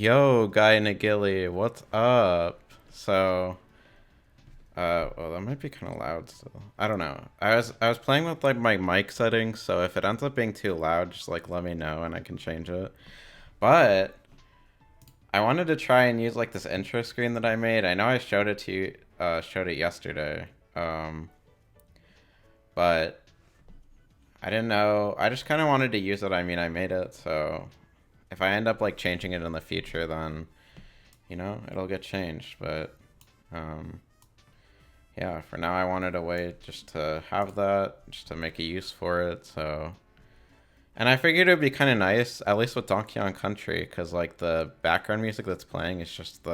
Yo, Guy Nagili, what's up? So, well, that might be kind of loud still. I don't know. I was playing with like my mic settings, so if it ends up being too loud, just like let me know and I can change it. But I wanted to try and use like this intro screen that I made. I know I showed it to you, showed it yesterday. But I didn't know. I just kind of wanted to use it. I mean, I made it, so if I end up like changing it in the future, then it'll get changed. But um, yeah, for now I wanted a way just to have that, just to make a use for it. So, and I figured it would be kind of nice, at least with Donkey Kong Country, because like the background music that's playing is just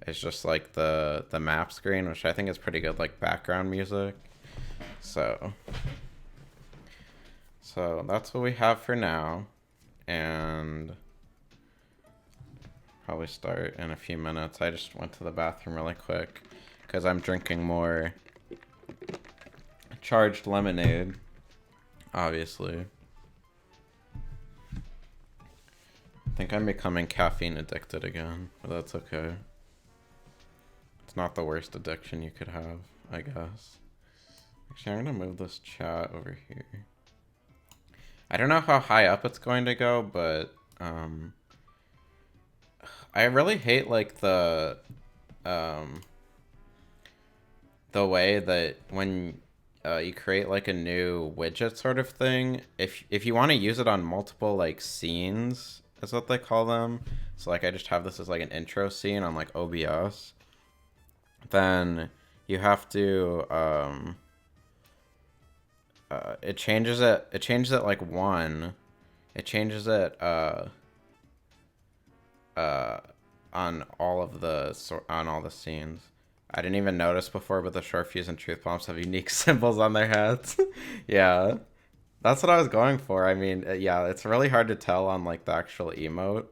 it's just like the map screen, which I think is pretty good, like background music. So, so that's what we have for now, and probably start in a few minutes. I just went to the bathroom really quick because I'm drinking more charged lemonade, obviously. I think I'm becoming caffeine addicted again, but that's okay. It's not the worst addiction you could have, I guess. Actually, I'm gonna move this chat over here. I don't know how high up it's going to go, but I really hate like the way that when you create like a new widget sort of thing, if you want to use it on multiple like scenes, is what they call them. So like I just have this as like an intro scene on like OBS. Then you have to it changes it like one. It changes it uh on all the scenes. I didn't even notice before, but the short fuse and truth bombs have unique symbols on their heads. Yeah, that's what I was going for. I mean, yeah, it's really hard to tell on like the actual emote,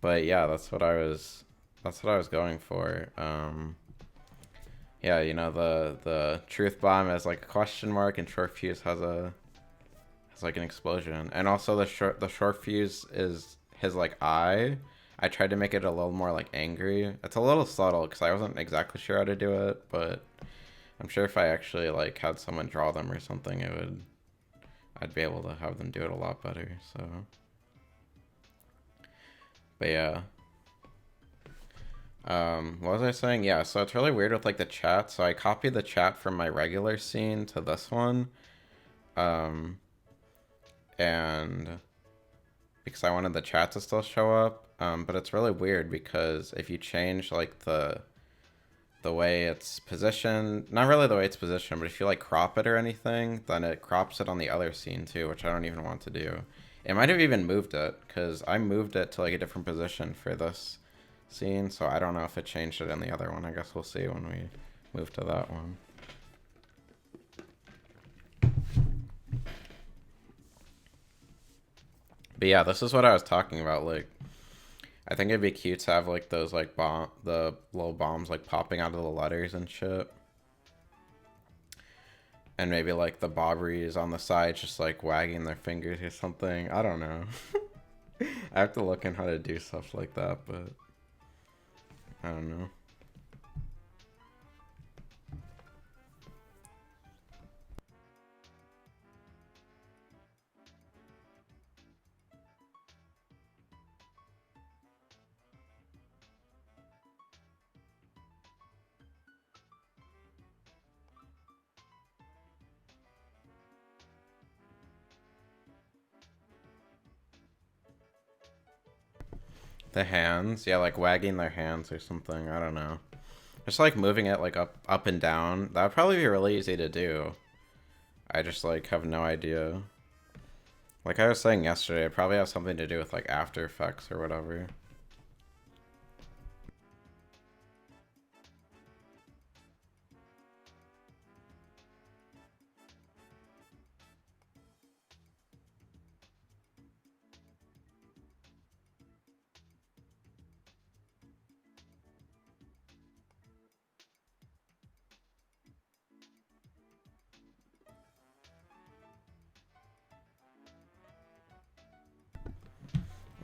but yeah, that's what I was going for. Yeah, the truth bomb has like a question mark, and short fuse has like an explosion, and also the short fuse is his like eye. I tried to make it a little more like angry. It's a little subtle because I wasn't exactly sure how to do it, but I'm sure if I actually like had someone draw them or something, I'd be able to have them do it a lot better. So, but yeah. What was I saying? Yeah, so it's really weird with like the chat. So I copied the chat from my regular scene to this one. Um, and because I wanted the chat to still show up. But it's really weird because if you change like the way it's positioned, not really the way it's positioned, but if you like crop it or anything, then it crops it on the other scene too, which I don't even want to do. It might have even moved it because I moved it to like a different position for this scene, so I don't know if it changed it in the other one. I guess we'll see when we move to that one. But yeah, this is what I was talking about. Like, I think it'd be cute to have like those like the little bombs like popping out of the letters and shit, and maybe like the Bobberies on the side just like wagging their fingers or something. I don't know. I have to look in how to do stuff like that, but I don't know. The hands, yeah, like wagging their hands or something. I don't know. Just like moving it like up and down. That would probably be really easy to do. I just like have no idea. Like I was saying yesterday, it probably has something to do with like After Effects or whatever.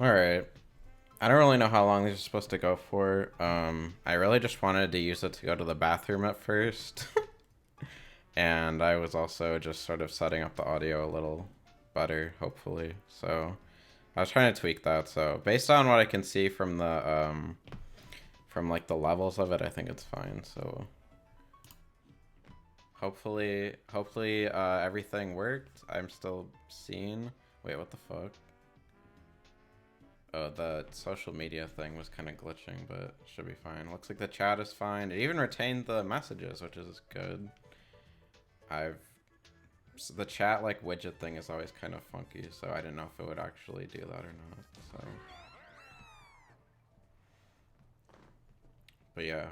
All right. I don't really know how long these are supposed to go for. I really just wanted to use it to go to the bathroom at first. And I was also just sort of setting up the audio a little better, hopefully. So I was trying to tweak that. So based on what I can see from the from like the levels of it, I think it's fine. So hopefully everything worked. I'm still seeing. Wait, what the fuck? Oh, the social media thing was kind of glitching, but it should be fine. Looks like the chat is fine. It even retained the messages, which is good. So the chat like widget thing is always kind of funky, so I didn't know if it would actually do that or not. So, but yeah,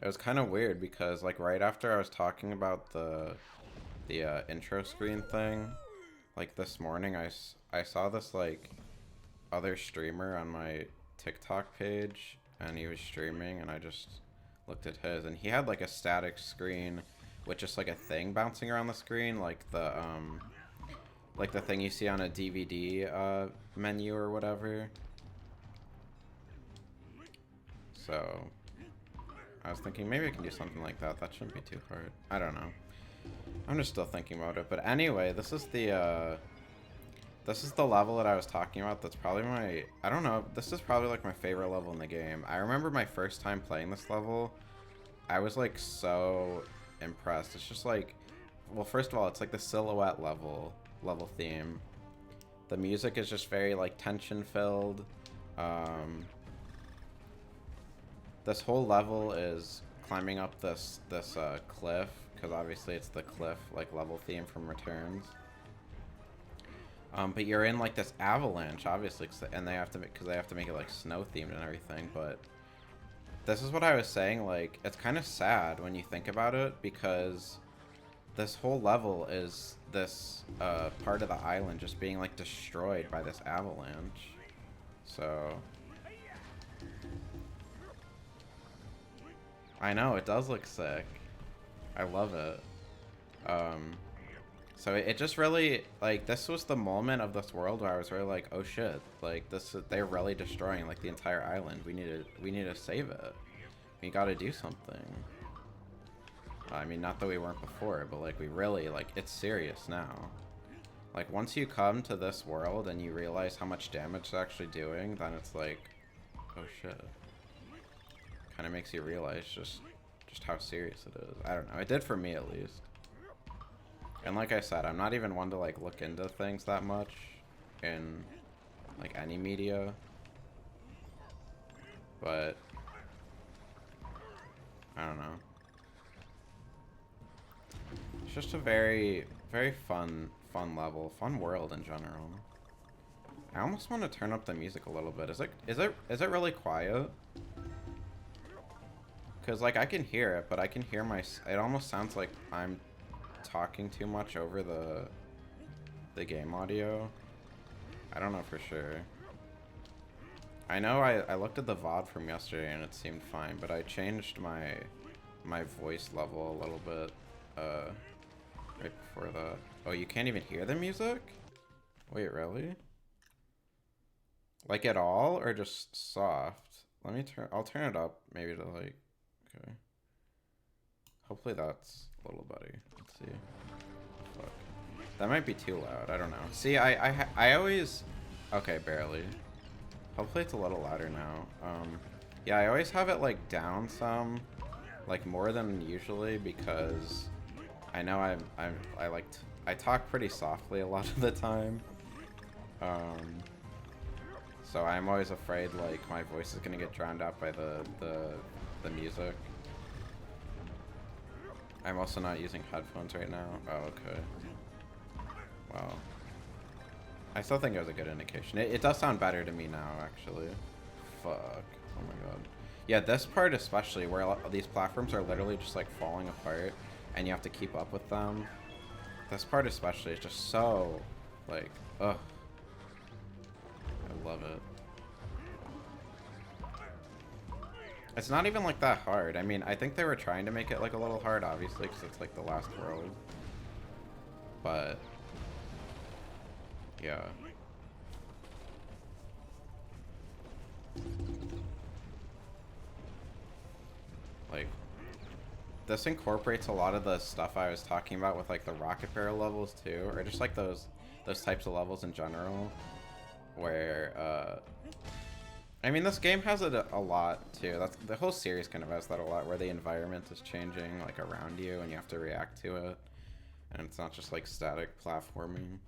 it was kind of weird because like right after I was talking about the intro screen thing, like this morning I saw this like other streamer on my TikTok page, and he was streaming, and I just looked at his, and he had like a static screen with just like a thing bouncing around the screen, like the thing you see on a DVD menu or whatever. So I was thinking maybe I can do something like that. That shouldn't be too hard. I don't know. I'm just still thinking about it. But anyway, this is the level that I was talking about. That's probably my, I don't know, this is probably like my favorite level in the game. I remember my first time playing this level, I was like so impressed. It's just like, well, first of all, it's like the silhouette level theme. The music is just very like tension filled. This whole level is climbing up this cliff, because obviously it's the cliff like level theme from Returns. But you're in like this avalanche, obviously, and they have to make it like snow themed and everything. But this is what I was saying. Like, it's kind of sad when you think about it, because this whole level is this part of the island just being like destroyed by this avalanche. So I know it does look sick. I love it. So it just really, like, this was the moment of this world where I was really like, oh shit, like they're really destroying like the entire island. We need to save it. We gotta do something. I mean, not that we weren't before, but like we really, like, it's serious now. Like, once you come to this world and you realize how much damage it's actually doing, then it's like, oh shit. Kind of makes you realize just how serious it is. I don't know. It did for me, at least. And like I said, I'm not even one to like look into things that much in like any media, but I don't know. It's just a very fun level, fun world in general. I almost want to turn up the music a little bit. Is it really quiet? Because like I can hear it, but I can hear it almost sounds like I'm talking too much over the game audio. I don't know for sure. I know I looked at the VOD from yesterday and it seemed fine, but I changed my voice level a little bit right before that. Oh, you can't even hear the music? Wait, really? Like at all, or just soft? I'll turn it up maybe to like, okay. Hopefully that's a little better. Let's see. Fuck. That might be too loud. I don't know. See, I always... Okay, barely. Hopefully it's a little louder now. Yeah, I always have it, like, down some. Like, more than usually, because I know I talk pretty softly a lot of the time. So I'm always afraid, like, my voice is gonna get drowned out by the music. I'm also not using headphones right now. Oh, okay. Wow. I still think it was a good indication. It does sound better to me now, actually. Fuck. Oh my god. Yeah, this part especially, where these platforms are literally just, like, falling apart, and you have to keep up with them. This part especially is just so, like, ugh. I love it. It's not even like that hard. I mean, I think they were trying to make it like a little hard, obviously, because it's like the last world. But yeah, Like, this incorporates a lot of the stuff I was talking about with like the rocket barrel levels too, or just like those types of levels in general, where I mean, this game has it a lot too. That's the whole series kind of has that a lot, where the environment is changing like around you and you have to react to it, and it's not just like static platforming.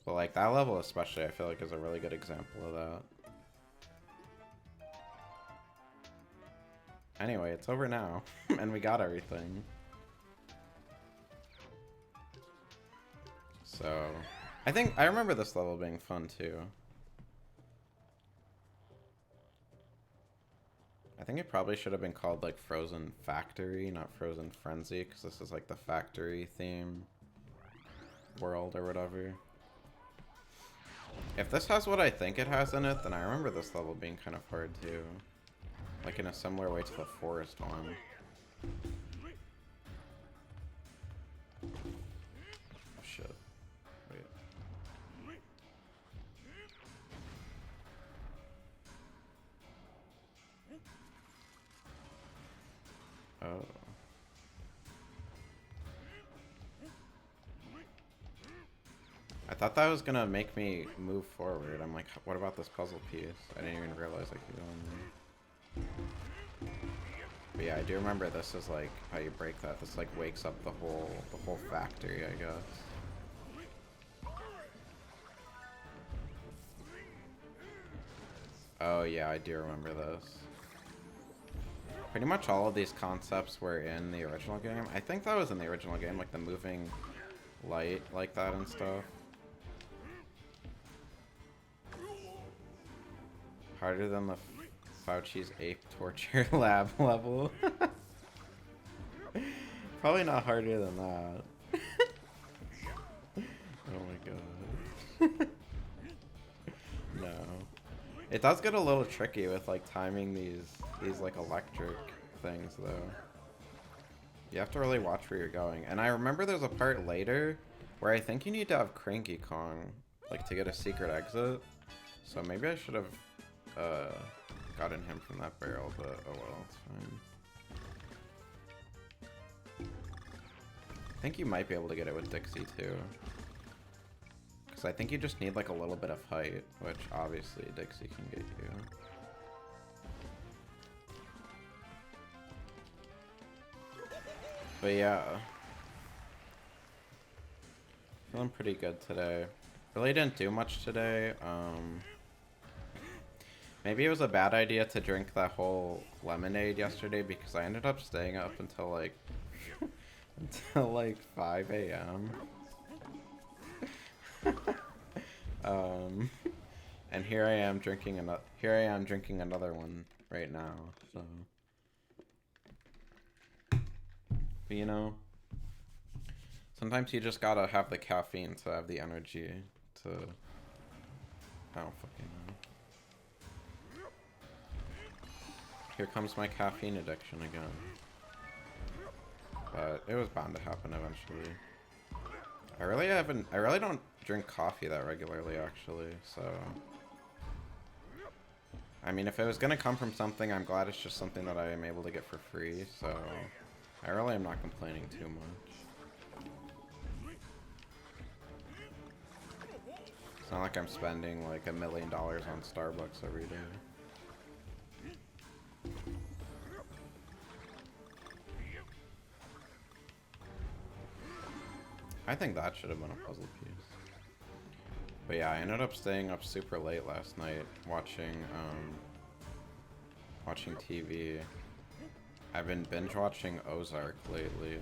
But like that level especially, I feel like is a really good example of that. Anyway, it's over now, and we got everything. So, I remember this level being fun too. I think it probably should have been called like Frozen Factory, not Frozen Frenzy, because this is like the factory theme world or whatever. If this has what I think it has in it, then I remember this level being kind of hard too. Like in a similar way to the forest one. Oh shit. Wait. Oh. I thought that was gonna make me move forward. I'm like, what about this puzzle piece? I didn't even realize I could go in there. But yeah, I do remember this is like how you break that. This like wakes up the whole factory, I guess. Oh yeah, I do remember this. Pretty much all of these concepts were in the original game. I think that was in the original game, like the moving light like that and stuff. Harder than the Fauci's ape torture lab level. Probably not harder than that. Oh my god. No. It does get a little tricky with like timing these like electric things though. You have to really watch where you're going. And I remember there's a part later where I think you need to have Cranky Kong like to get a secret exit. So maybe I should have gotten him from that barrel, but oh well, it's fine. I think you might be able to get it with Dixie too. Because I think you just need like a little bit of height, which obviously Dixie can get you. But yeah. Feeling pretty good today. Really didn't do much today. Maybe it was a bad idea to drink that whole lemonade yesterday because I ended up staying up until like until like 5 a.m. And here I am drinking another one right now. So, but you know, sometimes you just gotta have the caffeine to have the energy to. I don't fucking know. Here comes my caffeine addiction again. But it was bound to happen eventually. I really don't drink coffee that regularly actually, so. I mean, if it was gonna come from something, I'm glad it's just something that I am able to get for free, so. I really am not complaining too much. It's not like I'm spending like $1 million on Starbucks every day. I think that should have been a puzzle piece. But yeah, I ended up staying up super late last night watching watching TV. I've been binge watching Ozark lately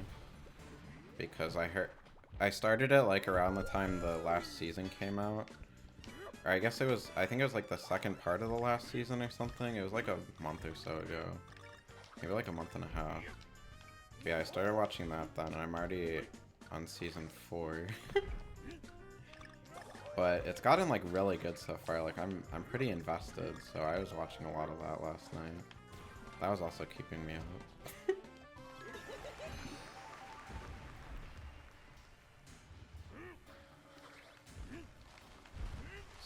because I started it like around the time the last season came out. Or I think it was like the second part of the last season or something. It was like a month or so ago. Maybe like a month and a half. But yeah, I started watching that then, and I'm already on season 4. But it's gotten like really good so far. Like I'm pretty invested, so I was watching a lot of that last night. That was also keeping me up.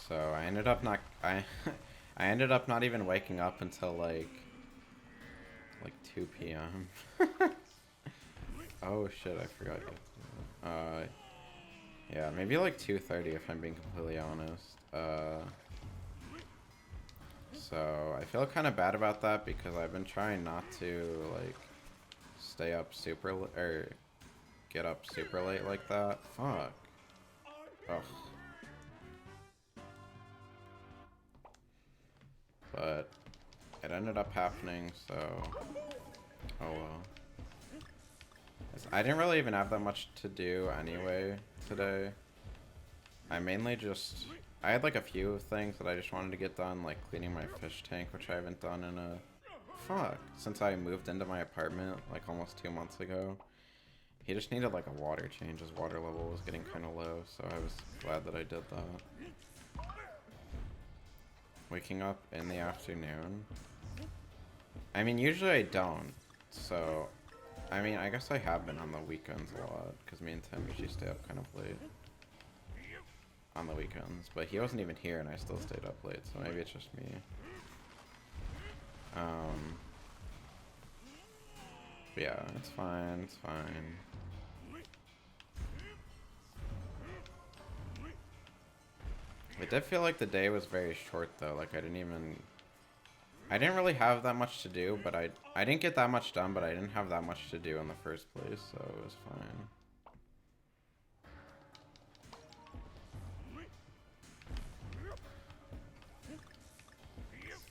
So I ended up not I ended up not even waking up until like like 2 p.m. Oh shit, I forgot. Yeah, maybe like 2:30 if I'm being completely honest. So I feel kind of bad about that because I've been trying not to like stay up or get up super late like that. Fuck. Ugh. But it ended up happening, so oh well. I didn't really even have that much to do anyway today. I had like a few things that I just wanted to get done, like cleaning my fish tank, which I haven't done in since I moved into my apartment like almost 2 months ago. He just needed like a water change. His water level was getting kind of low, so I was glad that I did that. Waking up in the afternoon. I mean, usually I don't, so I mean, I guess I have been on the weekends a lot, because me and Tim usually stay up kind of late on the weekends, but he wasn't even here and I still stayed up late, so maybe it's just me. Yeah, it's fine, it's fine. It did feel like the day was very short though, like I didn't really have that much to do, but I didn't get that much done, but I didn't have that much to do in the first place, so it was fine.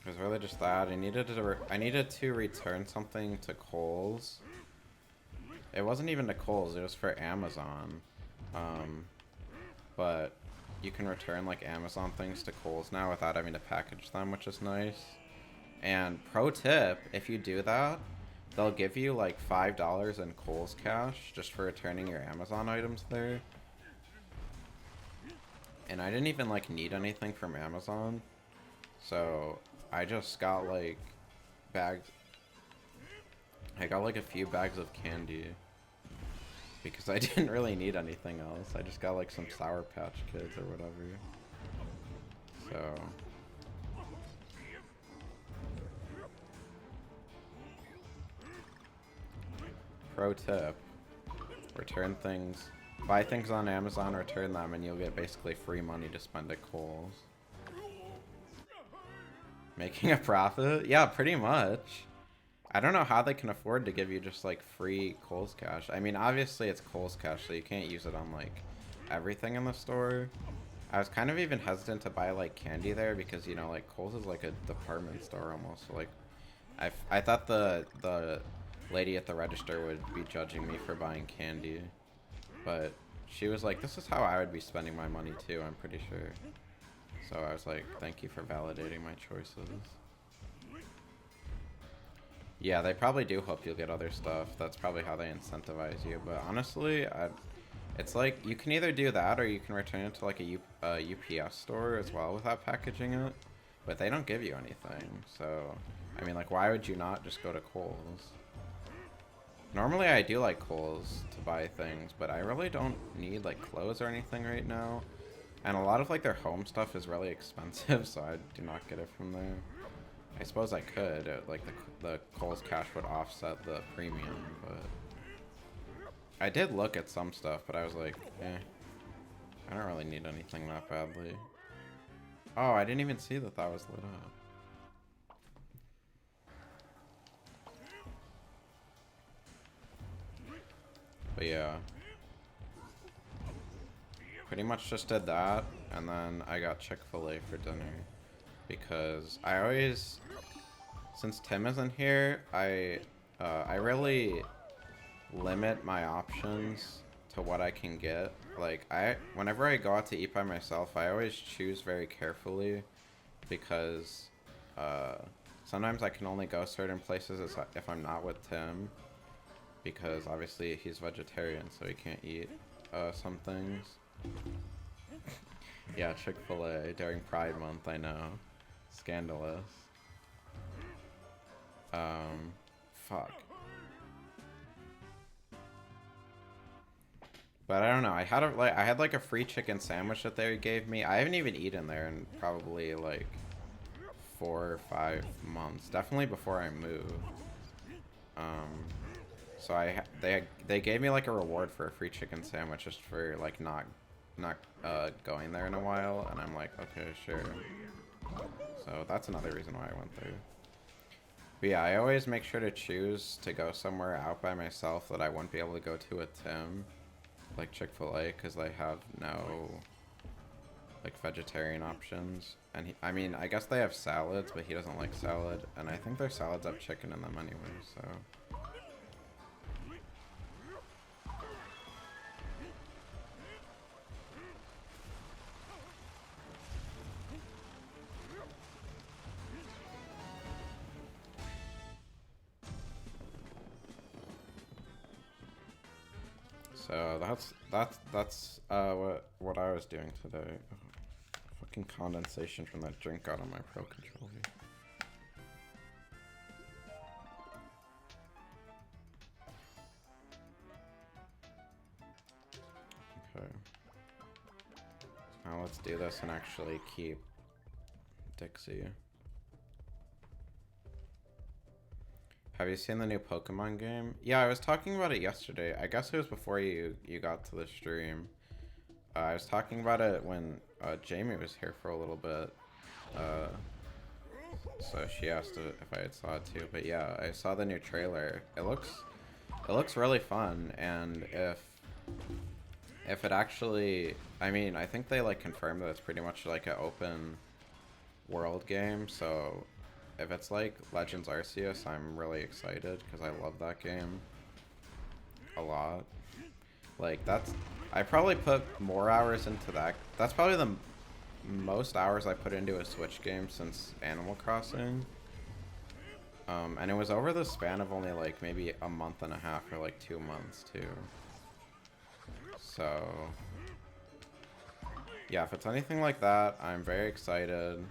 It was really just that. I needed to return something to Kohl's. It wasn't even to Kohl's, it was for Amazon. But you can return like Amazon things to Kohl's now without having to package them, which is nice. And pro tip, if you do that, they'll give you like $5 in Kohl's cash just for returning your Amazon items there. And I didn't even like need anything from Amazon, so I just got like bags. I got like a few bags of candy because I didn't really need anything else. I just got like some Sour Patch Kids or whatever. So pro tip, buy things on Amazon, return them, and you'll get basically free money to spend at Kohl's. Making a profit? Yeah, pretty much. I don't know how they can afford to give you just like free Kohl's cash. I mean, obviously it's Kohl's cash, so you can't use it on like everything in the store. I was kind of even hesitant to buy like candy there because, you know, like Kohl's is like a department store almost. So, like I thought the lady at the register would be judging me for buying candy, but she was like, this is how I would be spending my money too, I'm pretty sure. So I was like, thank you for validating my choices. Yeah, they probably do hope you'll get other stuff. That's probably how they incentivize you. But honestly, it's like you can either do that or you can return it to like a UPS store as well without packaging it. But they don't give you anything. So, I mean, like, why would you not just go to Kohl's? Normally I do like Kohl's to buy things, but I really don't need like clothes or anything right now. And a lot of like their home stuff is really expensive, so I do not get it from there. I suppose I could, like the Kohl's cash would offset the premium, but I did look at some stuff, but I was like, I don't really need anything that badly. Oh, I didn't even see that that was lit up. But yeah. Pretty much just did that, and then I got Chick-fil-A for dinner. Because I always, since Tim isn't here, I really limit my options to what I can get. Like, whenever I go out to eat by myself, I always choose very carefully because sometimes I can only go certain places if I'm not with Tim, because obviously he's vegetarian, so he can't eat some things. Yeah, Chick-fil-A during Pride Month, I know. Scandalous. Fuck. But I don't know. I had like a free chicken sandwich that they gave me. I haven't even eaten there in probably like 4 or 5 months. Definitely before I moved. So they gave me like a reward for a free chicken sandwich just for like not going there in a while, and I'm like, okay, sure. So that's another reason why I went there. But yeah, I always make sure to choose to go somewhere out by myself that I wouldn't be able to go to at Tim, like Chick-fil-A, because they have no like vegetarian options. And I mean, I guess they have salads, but he doesn't like salad, and I think their salads have chicken in them anyway, so. So that's what I was doing today. Oh, fucking condensation from that drink got on my Pro Controller. Okay. Now let's do this and actually keep Dixie. Have you seen the new Pokemon game? Yeah, I was talking about it yesterday. I guess it was before you got to the stream. I was talking about it when Jamie was here for a little bit. So she asked if I had saw it too. But yeah, I saw the new trailer. It looks really fun, and if it actually, I mean, I think they like confirmed that it's pretty much like an open world game, so if it's like Legends Arceus, I'm really excited because I love that game a lot. Like I probably put more hours into that. That's probably the most hours I put into a Switch game since Animal Crossing. And it was over the span of only like maybe a month and a half or like 2 months too. So yeah, if it's anything like that, I'm very excited.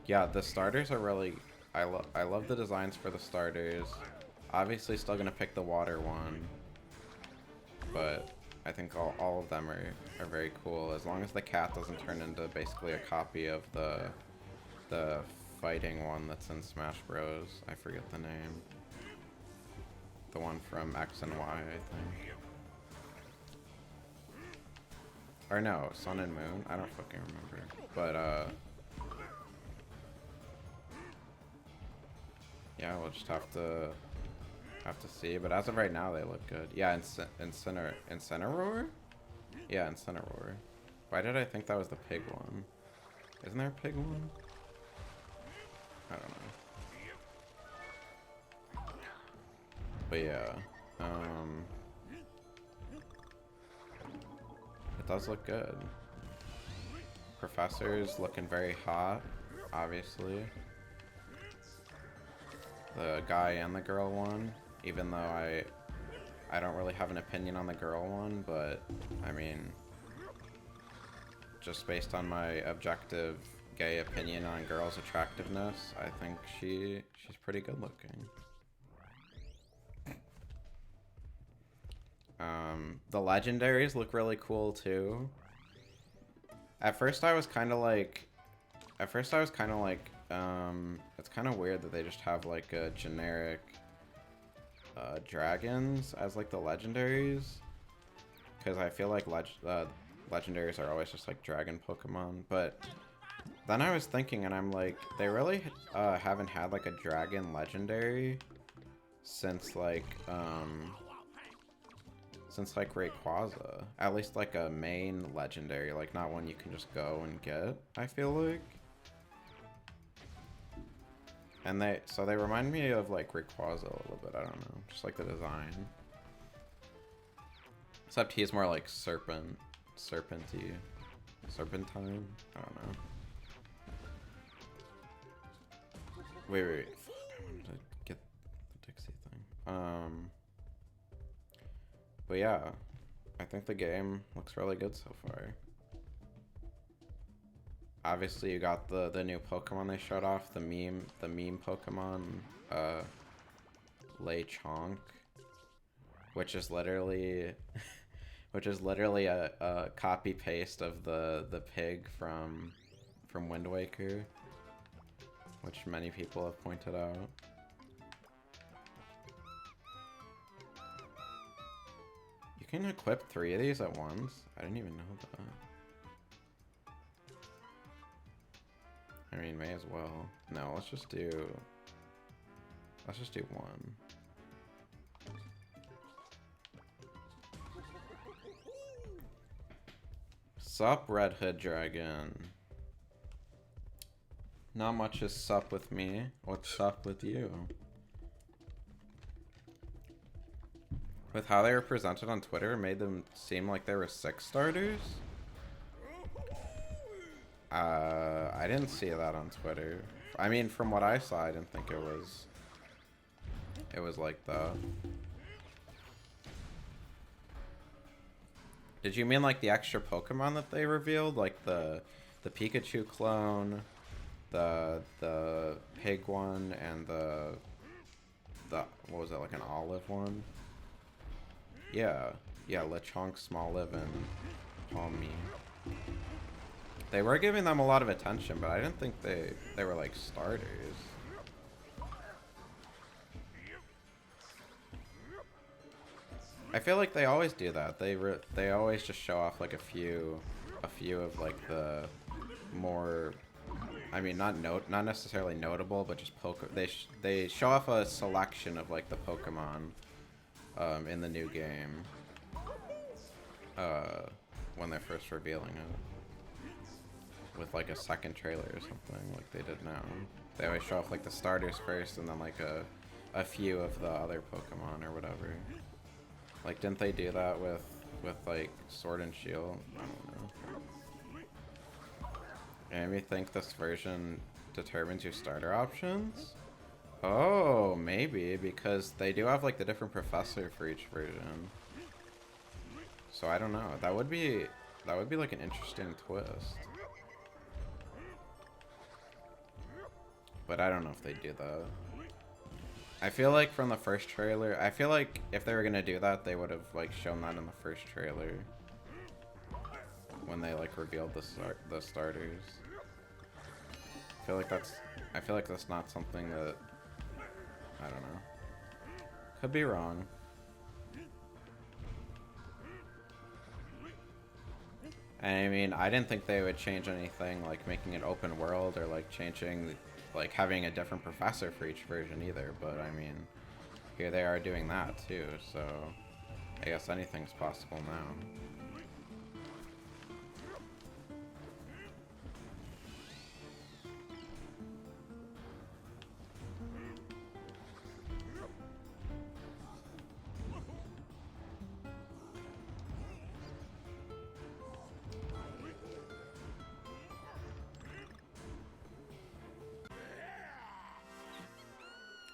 Yeah, the starters are really... I love the designs for the starters. Obviously still gonna pick the water one. But I think all of them are very cool. As long as the cat doesn't turn into basically a copy of the fighting one that's in Smash Bros. I forget the name. The one from X and Y, I think. Or no, Sun and Moon? I don't fucking remember. But, yeah, we'll just have to see. But as of right now, they look good. Yeah, Incineroar? Yeah, Incineroar. Why did I think that was the pig one? Isn't there a pig one? I don't know. But yeah, it does look good. Professor's looking very hot, obviously. The guy and the girl one, even though I don't really have an opinion on the girl one, but I mean, just based on my objective gay opinion on girls' attractiveness, I think she's pretty good looking. The legendaries look really cool too. At first I was kind of like, it's kind of weird that they just have like a generic dragons as like the legendaries, because I feel like legendaries are always just like dragon Pokemon. But then I was thinking, and I'm like, they really haven't had like a dragon legendary since like Rayquaza. At least like a main legendary, like not one you can just go and get, I feel like. And they remind me of like Rayquaza a little bit, I don't know, just like the design. Except he's more like serpenty, serpentine, I don't know. Wait, fuck, I wanted to get the Dixie thing. But yeah, I think the game looks really good so far. Obviously, you got the new Pokemon they showed off, the meme Pokemon, Lechonk, which is literally, a copy paste of the pig from Wind Waker, which many people have pointed out. can equip 3 of these at once? I didn't even know that. I mean, may as well. No, let's just do one. Sup, Red Hood Dragon. Not much is sup with me. What's up with you? With how they were presented on Twitter, it made them seem like there were 6 starters. I didn't see that on Twitter. I mean, from what I saw, I didn't think it was like that. Did you mean like the extra Pokemon that they revealed? Like the Pikachu clone, the pig one, and the what was it, like an olive one? Yeah, Lechonk, Smoliv, and Palmy. They were giving them a lot of attention, but I didn't think they were like starters. I feel like they always do that. They always just show off like a few of like the more, I mean, not necessarily notable, but just they show off a selection of like the Pokemon in the new game when they're first revealing it with like a second trailer or something like they did now. They always show off like the starters first and then like a few of the other Pokemon or whatever. Like, didn't they do that with like Sword and Shield? I don't know. And you think this version determines your starter options? Oh, maybe, because they do have like the different professor for each version. So I don't know. That would be like an interesting twist. But I don't know if they do that. I feel like from the first trailer, I feel like if they were gonna do that, they would have like shown that in the first trailer when they like revealed the starters. I feel like that's not something that, I don't know. Could be wrong. I mean, I didn't think they would change anything like making it open world or like changing like having a different professor for each version either, but I mean, here they are doing that too, so I guess anything's possible now.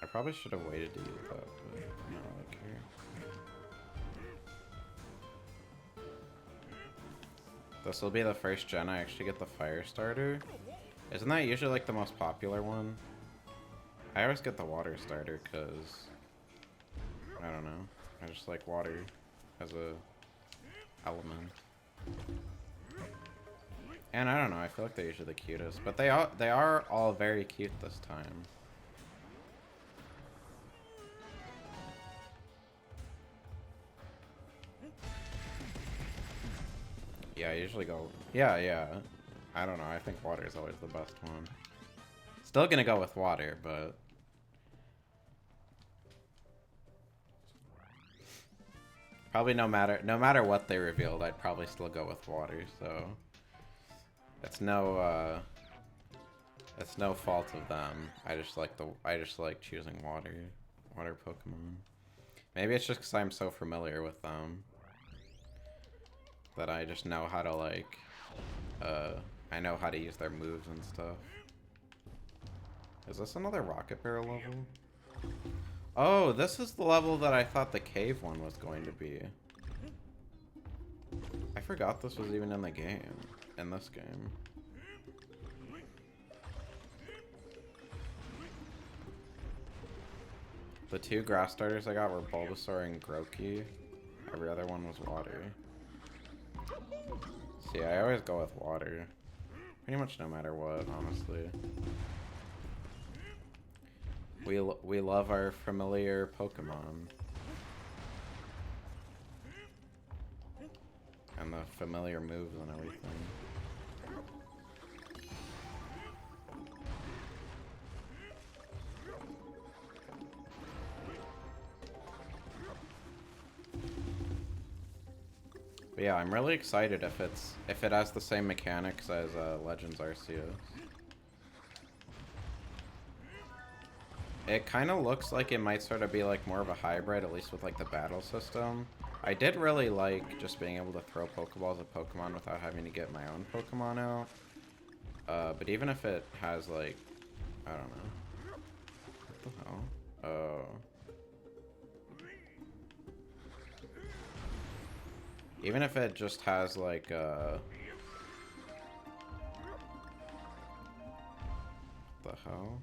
I probably should have waited to use that, but I don't really care. This will be the first gen I actually get the fire starter. Isn't that usually like the most popular one? I always get the water starter because, I don't know, I just like water as a element. And I don't know, I feel like they're usually the cutest, but they are all very cute this time. Yeah, I usually go... Yeah. I don't know, I think water is always the best one. Still gonna go with water, but... Probably no matter what they revealed, I'd probably still go with water, so... It's no fault of them. I just like choosing water Pokemon. Maybe it's just because I'm so familiar with them. That I just know how to like, I know how to use their moves and stuff. Is this another Rocket Barrel level? Oh, this is the level that I thought the cave one was going to be. I forgot this was even in the game, in this game. The 2 grass starters I got were Bulbasaur and Grookey. Every other one was water. See, I always go with water. Pretty much no matter what, honestly. We love our familiar Pokemon. and the familiar moves and everything. But yeah, I'm really excited if it has the same mechanics as Legends Arceus. It kind of looks like it might sort of be like more of a hybrid, at least with like the battle system. I did really like just being able to throw Pokeballs at Pokemon without having to get my own Pokemon out. But even if it has like, I don't know. What the hell? Oh. Even if it just has like the hell?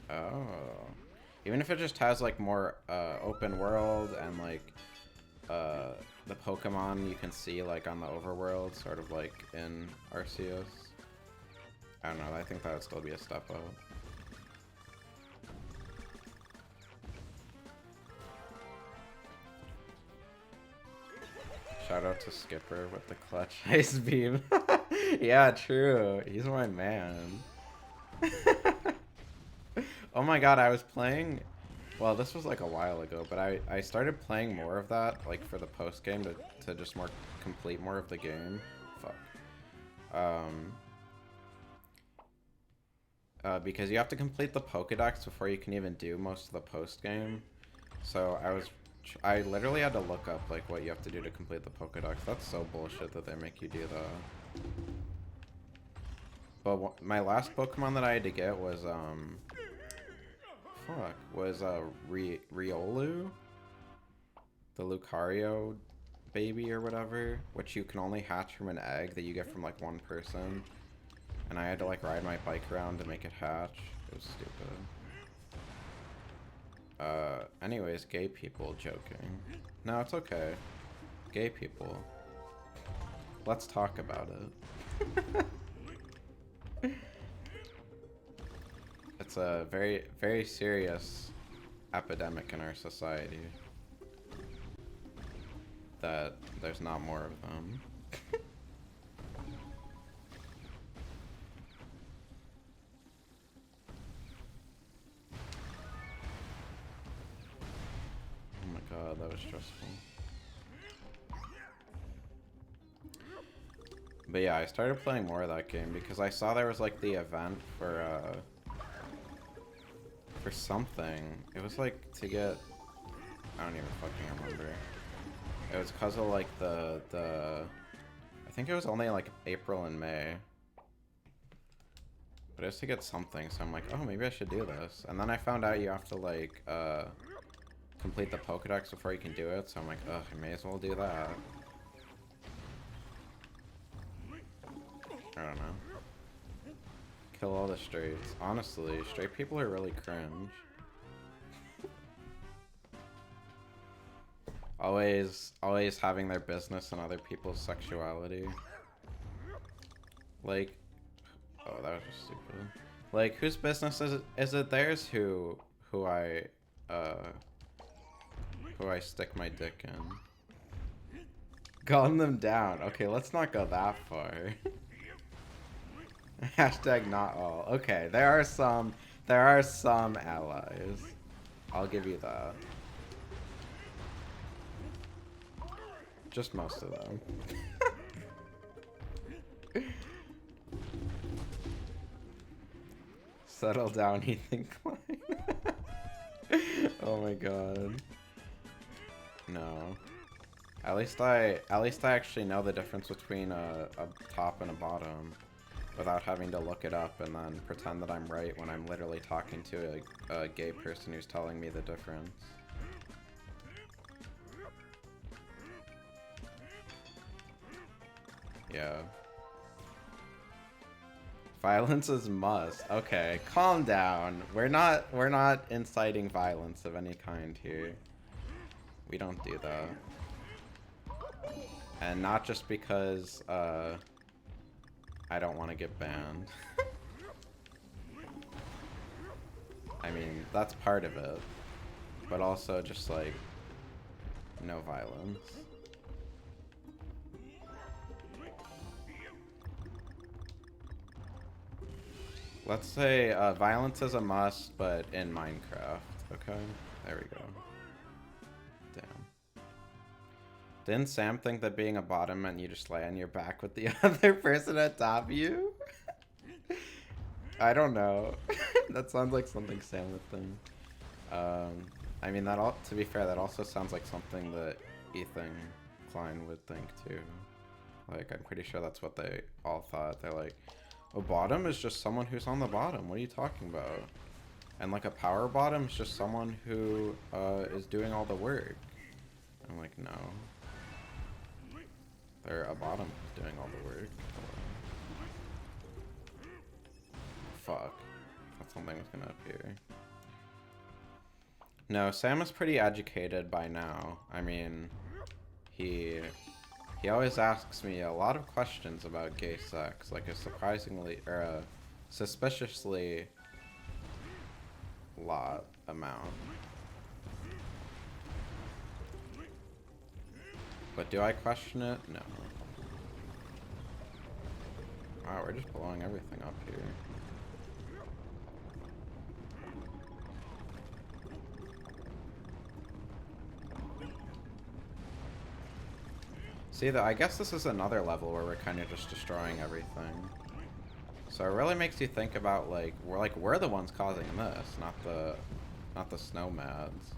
Oh. Even if it just has like more open world and like the Pokemon you can see like on the overworld, sort of like in Arceus. I don't know, I think that would still be a step up. Shout out to Skipper with the clutch ice beam. Yeah, true. He's my man. Oh my god, I was playing... Well, this was like a while ago, but I started playing more of that, like for the post-game, to just complete more of the game. Fuck. Because you have to complete the Pokédex before you can even do most of the post-game. So I literally had to look up like what you have to do to complete the Pokédex. That's so bullshit that they make you do that. But my last Pokemon that I had to get was Riolu, the Lucario baby or whatever, which you can only hatch from an egg that you get from like one person. And I had to like ride my bike around to make it hatch. It was stupid. Anyways, gay people joking. No, it's okay. Gay people. Let's talk about it. It's a very, very serious epidemic in our society. That there's not more of them. Oh my god, that was stressful. But yeah, I started playing more of that game because I saw there was like the event for something. It was like to get... I don't even fucking remember. It was because of like the... I think it was only like April and May. But it was to get something, so I'm like, oh, maybe I should do this. And then I found out you have to like complete the Pokédex before you can do it, so I'm like, ugh, I may as well do that. I don't know. Kill all the straights. Honestly, straight people are really cringe. Always having their business in other people's sexuality. Like, oh, that was just stupid. Like, whose business is it? Is it theirs who I stick my dick in? Gun them down. Okay, let's not go that far. Hashtag not all. Okay, there are some allies. I'll give you that. Just most of them. Settle down, Ethan Klein. Oh my god. No. At least I actually know the difference between a top and a bottom without having to look it up and then pretend that I'm right when I'm literally talking to a gay person who's telling me the difference. Yeah. Violence is must. Okay, calm down. We're not inciting violence of any kind here. We don't do that. And not just because I don't want to get banned. I mean, that's part of it. But also just like no violence. Let's say violence is a must, but in Minecraft. Okay, there we go. Damn. Didn't Sam think that being a bottom meant you just lay on your back with the other person atop you? I don't know. That sounds like something Sam would think. I mean, to be fair, that also sounds like something that Ethan Klein would think too. Like, I'm pretty sure that's what they all thought. They're like, a bottom is just someone who's on the bottom. What are you talking about? And like a power bottom is just someone who is doing all the work. I'm like, no. They're a bottom who's doing all the work. Fuck. Thought something was gonna appear. No, Sam is pretty educated by now. I mean, he always asks me a lot of questions about gay sex, like a surprisingly, or a suspiciously lot amount. But do I question it? No. Wow, we're just blowing everything up here. See, I guess this is another level where we're kind of just destroying everything. So it really makes you think about, like, we're the ones causing this, not the snowmads.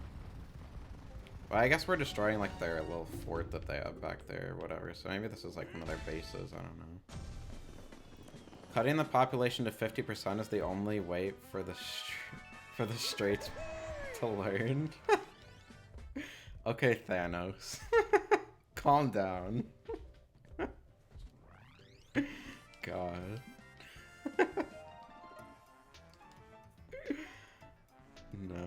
Well, I guess we're destroying, like, their little fort that they have back there or whatever. So maybe this is, like, one of their bases. I don't know. Cutting the population to 50% is the only way for the straights to learn. Okay, Thanos. Calm down. God. No.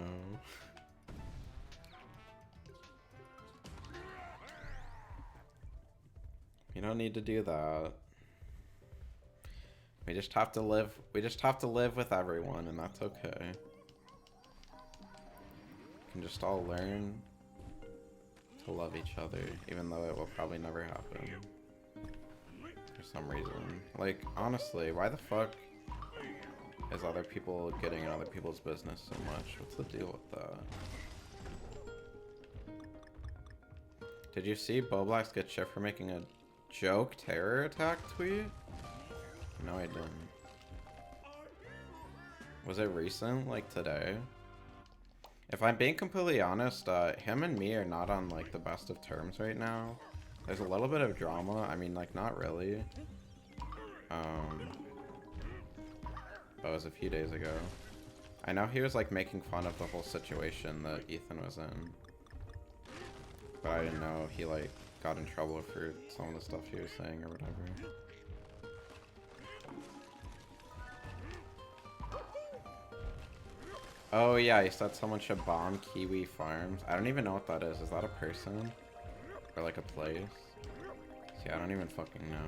You don't need to do that. We just have to live with everyone, and that's okay. We can just all learn to love each other, even though it will probably never happen. For some reason. Like, honestly, why the fuck is other people getting in other people's business so much? What's the deal with that? Did you see Boblax get shit for making a joke terror attack tweet? No, I didn't. Was it recent? Like today? If I'm being completely honest, him and me are not on, like, the best of terms right now. There's a little bit of drama. I mean, like, not really. But it was a few days ago. I know he was, like, making fun of the whole situation that Ethan was in. But I didn't know he, like, got in trouble for some of the stuff he was saying or whatever. Oh yeah, he said someone should bomb Kiwi Farms. I don't even know what that is. Is that a person? Or like a place? See, I don't even fucking know.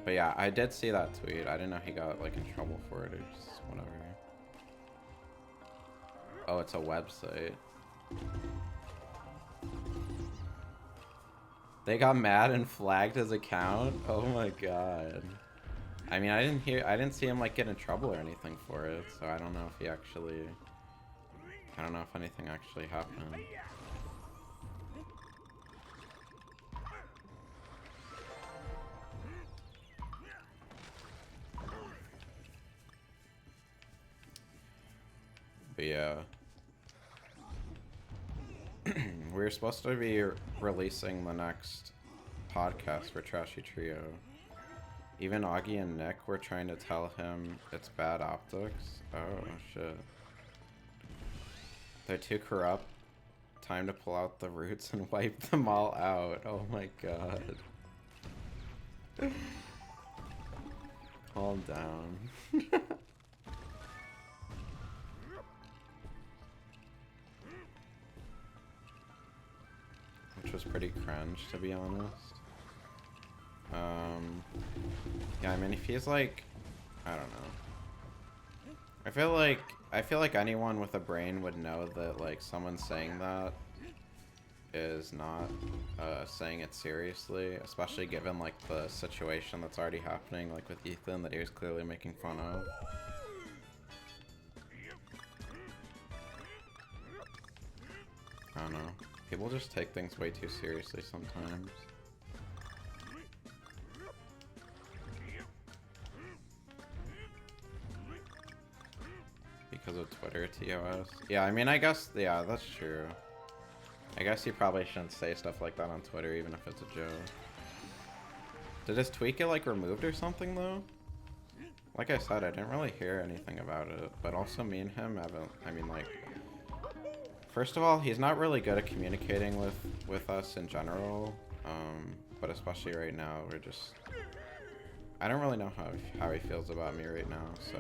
But yeah, I did see that tweet. I didn't know he got like in trouble for it or just whatever. Oh, it's a website. They got mad and flagged his account? Oh my god. I mean, I didn't see him like get in trouble or anything for it, so I don't know if he actually, I don't know if anything actually happened. But yeah. We're supposed to be releasing the next podcast for Trashy Trio. Even Augie and Nick were trying to tell him it's bad optics. Oh, shit. They're too corrupt. Time to pull out the roots and wipe them all out. Oh my god. Calm down. Which was pretty cringe, to be honest. Yeah, I mean, if he's like, I don't know. I feel like anyone with a brain would know that, like, someone saying that is not saying it seriously, especially given like the situation that's already happening, like with Ethan that he was clearly making fun of. I don't know. People just take things way too seriously sometimes. Because of Twitter TOS. Yeah, I mean, I guess, yeah, that's true. I guess you probably shouldn't say stuff like that on Twitter, even if it's a joke. Did his tweet get, like, removed or something, though? Like I said, I didn't really hear anything about it, but also me and him haven't, I mean, like, first of all, he's not really good at communicating with us in general, but especially right now, we're just, I don't really know how he feels about me right now, so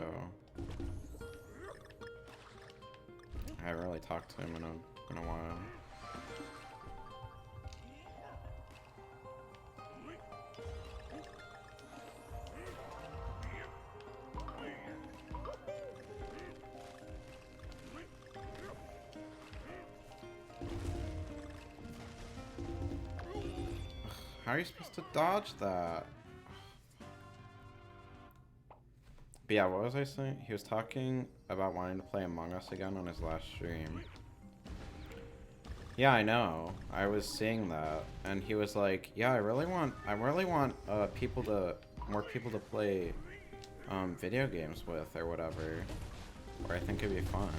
I haven't really talked to him in a while. How are you supposed to dodge that? But yeah, what was I saying? He was talking about wanting to play Among Us again on his last stream. Yeah, I know. I was seeing that, and he was like, "Yeah, I really want more people to play video games with or whatever, or I think it'd be fun."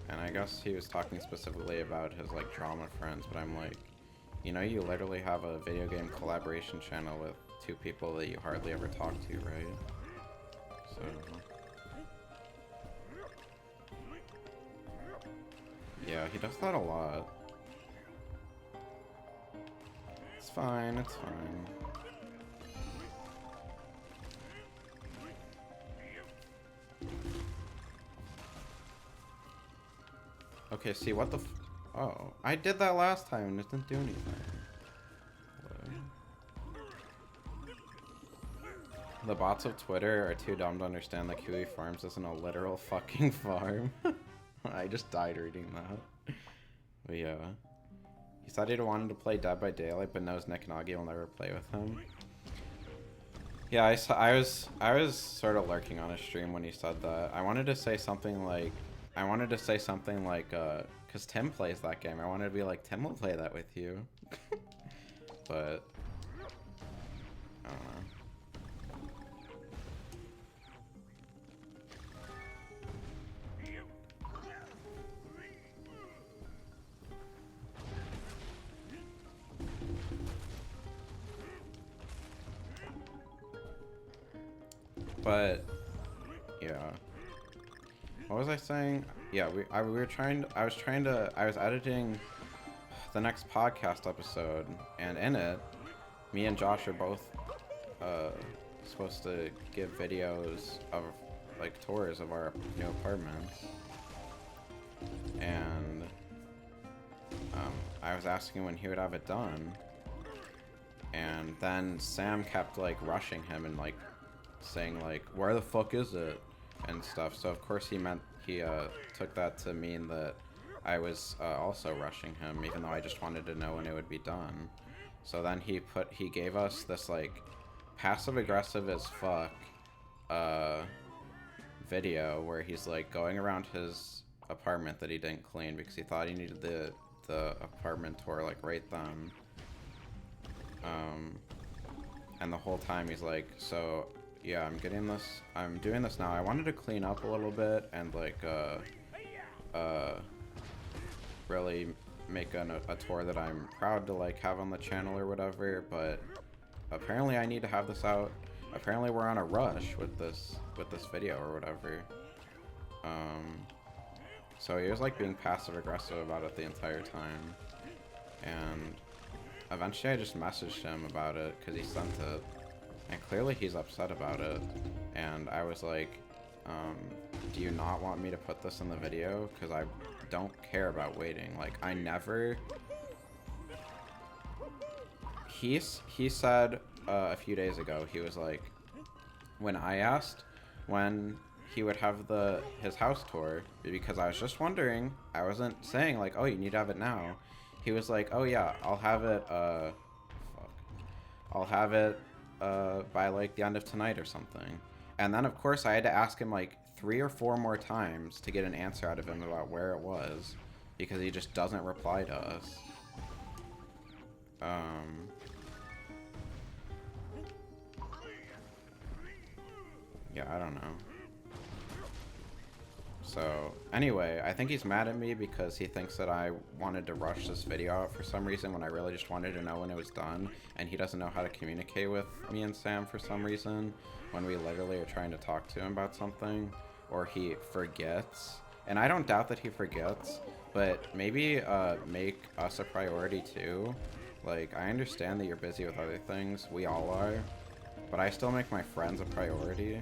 And I guess he was talking specifically about his like drama friends, but I'm like, you know, you literally have a video game collaboration channel with 2 people that you hardly ever talk to, right? So yeah, he does that a lot. It's fine, it's fine. Okay, see, what the oh, I did that last time and it didn't do anything. The bots of Twitter are too dumb to understand that Kiwi Farms isn't a literal fucking farm. I just died reading that. But yeah. He said he wanted to play Dead by Daylight, but knows Nick Nagi will never play with him. Yeah, I was sort of lurking on his stream when he said that. I wanted to say something like, cause Tim plays that game. I wanted to be like, Tim will play that with you. But I don't know. But yeah, what was I saying? Yeah, I was editing the next podcast episode, and in it, me and Josh are both supposed to give videos of like tours of our new apartments, and I was asking when he would have it done, and then Sam kept like rushing him and like saying like, where the fuck is it and stuff. So of course he took that to mean that I was also rushing him, even though I just wanted to know when it would be done. So then he gave us this like passive aggressive as fuck video where he's like going around his apartment that he didn't clean because he thought he needed the apartment tour like right then. And the whole time he's like, so yeah, I'm doing this now. I wanted to clean up a little bit and like really make a tour that I'm proud to like have on the channel or whatever, but apparently I need to have this out. Apparently we're on a rush with this video or whatever. So he was like being passive aggressive about it the entire time, and eventually I just messaged him about it because he sent it, and clearly he's upset about it. And I was like, do you not want me to put this in the video? Because I don't care about waiting. Like, I never... He said a few days ago, he was like, when I asked when he would have his house tour, because I was just wondering. I wasn't saying like, oh, you need to have it now. He was like, oh yeah, I'll have it I'll have it by like the end of tonight or something. And then of course I had to ask him like 3 or 4 more times to get an answer out of him about where it was, because he just doesn't reply to us. Yeah, I don't know. So, anyway, I think he's mad at me because he thinks that I wanted to rush this video out for some reason when I really just wanted to know when it was done, and he doesn't know how to communicate with me and Sam for some reason when we literally are trying to talk to him about something, or he forgets. And I don't doubt that he forgets, but maybe make us a priority too. Like, I understand that you're busy with other things, we all are, but I still make my friends a priority.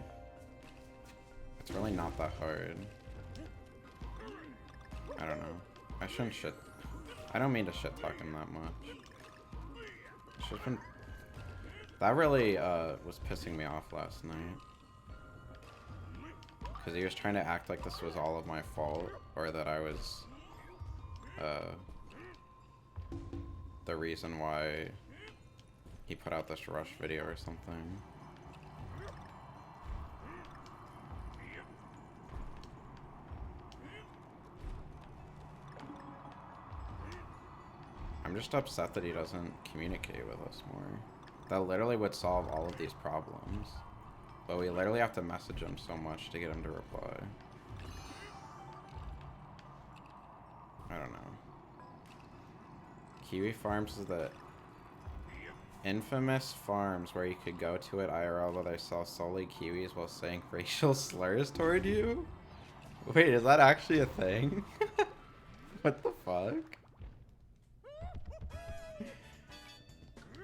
It's really not that hard. I don't know. I shouldn't shit. I don't mean to shit talk him that much. Should've been... That really was pissing me off last night. Because he was trying to act like this was all of my fault, or that I was the reason why he put out this rush video or something. I'm just upset that he doesn't communicate with us more. That literally would solve all of these problems. But we literally have to message him so much to get him to reply. I don't know. Kiwi Farms is the infamous farms where you could go to it IRL where they sell solely kiwis while saying racial slurs toward you? Wait, is that actually a thing? What the fuck?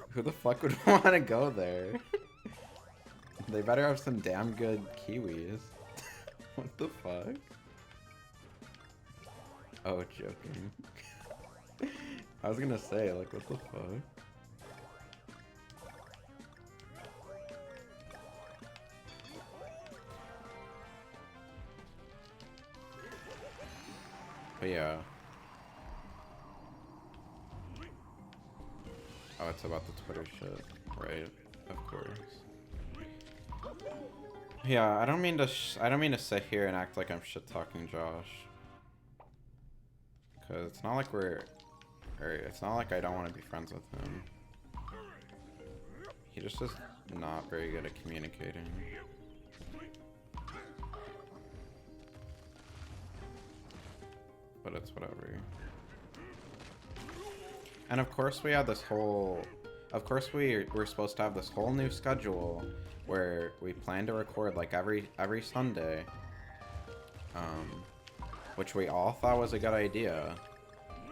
Who the fuck would want to go there? They better have some damn good kiwis. What the fuck? Oh, joking. I was gonna say, like, what the fuck? But yeah. Oh, it's about the Twitter shit, right? Of course. Yeah, I don't mean to sit here and act like I'm shit talking Josh. Cause it's not like it's not like I don't want to be friends with him. He just is not very good at communicating. But it's whatever. And of course we had this whole... Of course we're supposed to have this whole new schedule where we plan to record like every Sunday. Which we all thought was a good idea.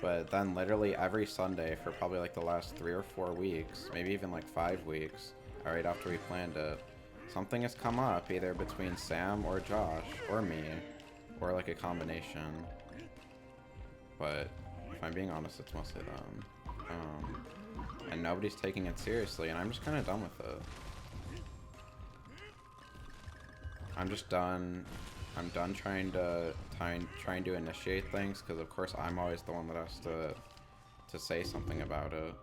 But then literally every Sunday for probably like the last 3 or 4 weeks, maybe even like 5 weeks, right after we planned it, something has come up either between Sam or Josh or me, or like a combination. But if I'm being honest, it's mostly them. And nobody's taking it seriously, and I'm just kind of done with it. I'm just done. I'm done trying to initiate things, because of course I'm always the one that has to say something about it.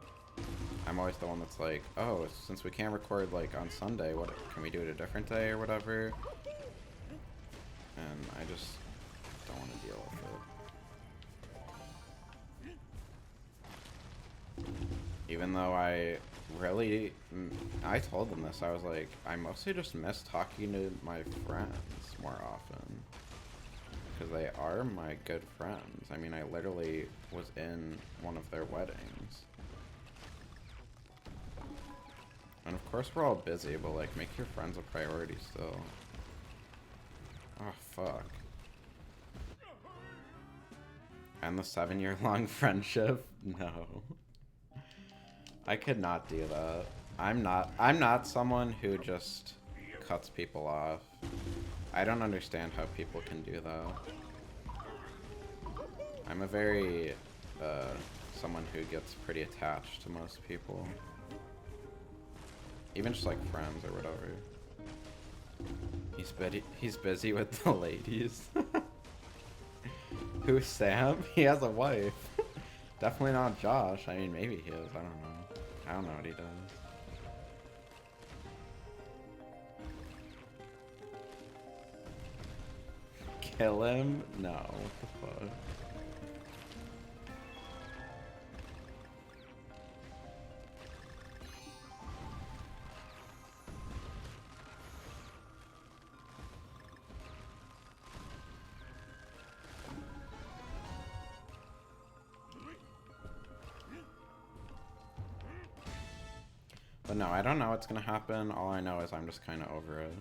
I'm always the one that's like, oh, since we can't record like on Sunday, what can we do it a different day or whatever? And I just don't want to deal with it. Even though I told them this, I was like, I mostly just miss talking to my friends more often. Because they are my good friends. I mean, I literally was in one of their weddings. And of course we're all busy, but like, make your friends a priority still. Oh, fuck. And the 7-year-long friendship? No. I could not do that. I'm not someone who just cuts people off. I don't understand how people can do that. I'm a very, someone who gets pretty attached to most people. Even just like friends or whatever. He's busy with the ladies. Who's Sam? He has a wife. Definitely not Josh. I mean, maybe he is. I don't know. I don't know what he does. Kill him? No. What the fuck? But no, I don't know what's gonna happen. All I know is I'm just kind of over it.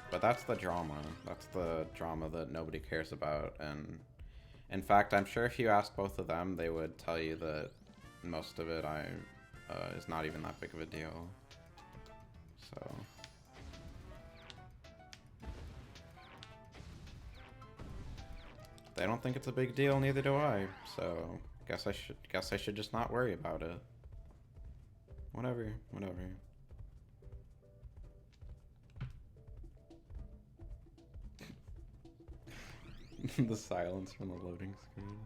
But that's the drama. That's the drama that nobody cares about. And in fact, I'm sure if you asked both of them, they would tell you that most of it is not even that big of a deal. So they don't think it's a big deal, neither do I. So guess I should just not worry about it. Whatever. The silence from the loading screen.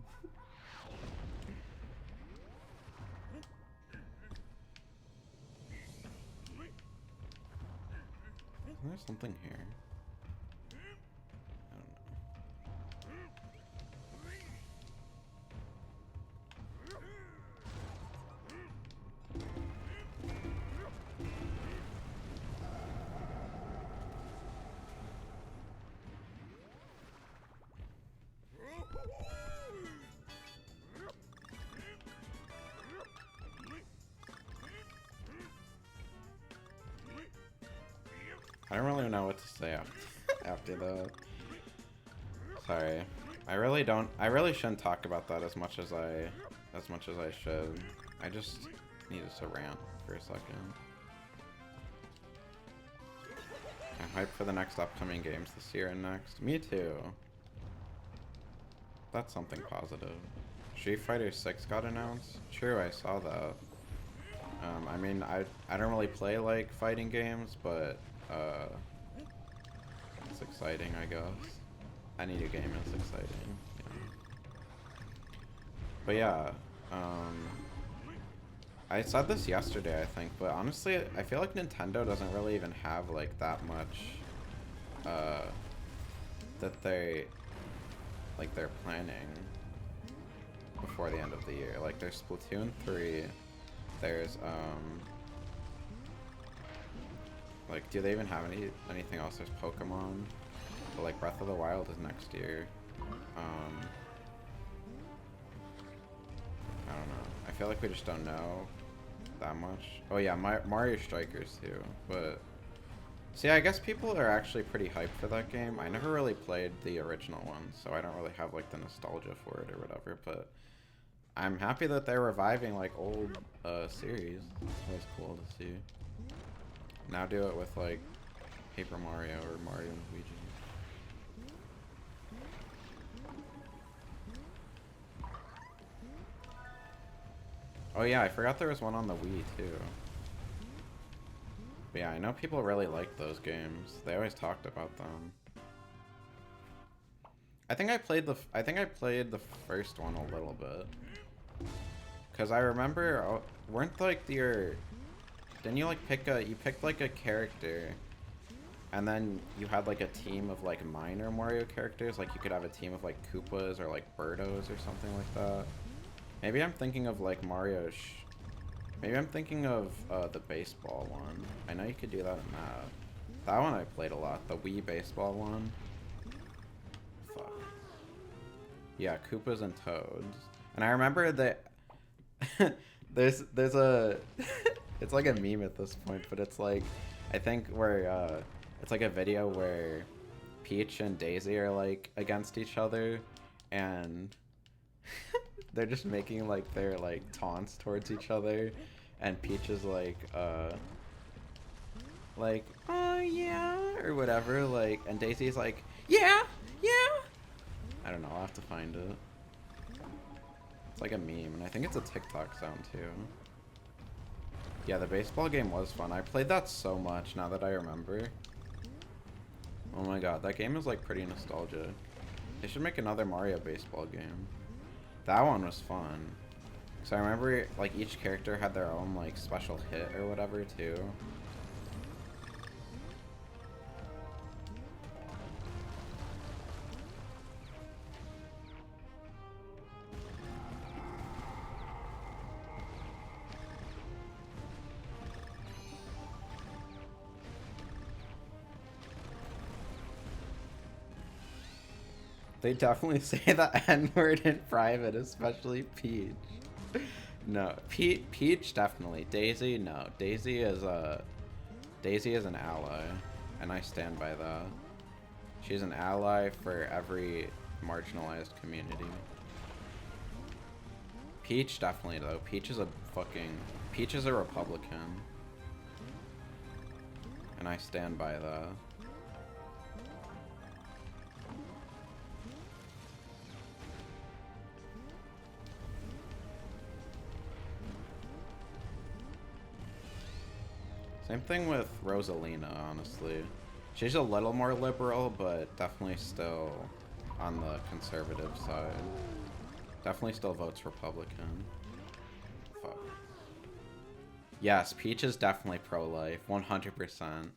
There's something here. I don't know. I don't really know what to say after that. Sorry. I really shouldn't talk about that as much as I should. I just needed to rant for a second. I'm hyped for the next upcoming games this year and next. Me too. That's something positive. Street Fighter 6 got announced? True, I saw that. I mean, I don't really play, like, fighting games, but, it's exciting, I guess. Any new game is exciting, yeah. But yeah, I said this yesterday, I think, but honestly, I feel like Nintendo doesn't really even have, like, that much, that they're planning before the end of the year. Like, there's Splatoon 3, there's, like, do they even have anything else? There's Pokemon, but, like, Breath of the Wild is next year. I don't know. I feel like we just don't know that much. Oh yeah, Mario Strikers too, but see, I guess people are actually pretty hyped for that game. I never really played the original one, so I don't really have, like, the nostalgia for it or whatever, but I'm happy that they're reviving, like, old series. It's always cool to see. Now do it with, like, Paper Mario or Mario and Luigi. Oh yeah, I forgot there was one on the Wii too. But yeah, I know people really like those games. They always talked about them. I think I played the first one a little bit. Cause I remember, weren't like didn't you like you picked like a character, and then you had like a team of like minor Mario characters. Like you could have a team of like Koopas or like Birdos or something like that. Maybe I'm thinking of like maybe I'm thinking of the baseball one. I know you could do that in that. That one I played a lot. The Wii baseball one. Fuck. Yeah, Koopas and Toads. And I remember that there's a it's like a meme at this point, but it's like I think where it's like a video where Peach and Daisy are like against each other, and they're just making like their like taunts towards each other, and Peach is like oh yeah or whatever, like, and Daisy's like yeah. I don't know, I'll have to find it. It's like a meme, and I think it's a TikTok sound too. Yeah, the baseball game was fun. I played that so much now that I remember. Oh my god, that game is like pretty nostalgic. They should make another Mario baseball game. That one was fun. So I remember like each character had their own like special hit or whatever too. They definitely say the N-word in private, especially Peach. No, Peach definitely. Daisy, no. Daisy is an ally, and I stand by that. She's an ally for every marginalized community. Peach definitely though. Peach is a Republican, and I stand by that. Same thing with Rosalina, honestly. She's a little more liberal, but definitely still on the conservative side. Definitely still votes Republican. Fuck. Yes, Peach is definitely pro-life, 100%.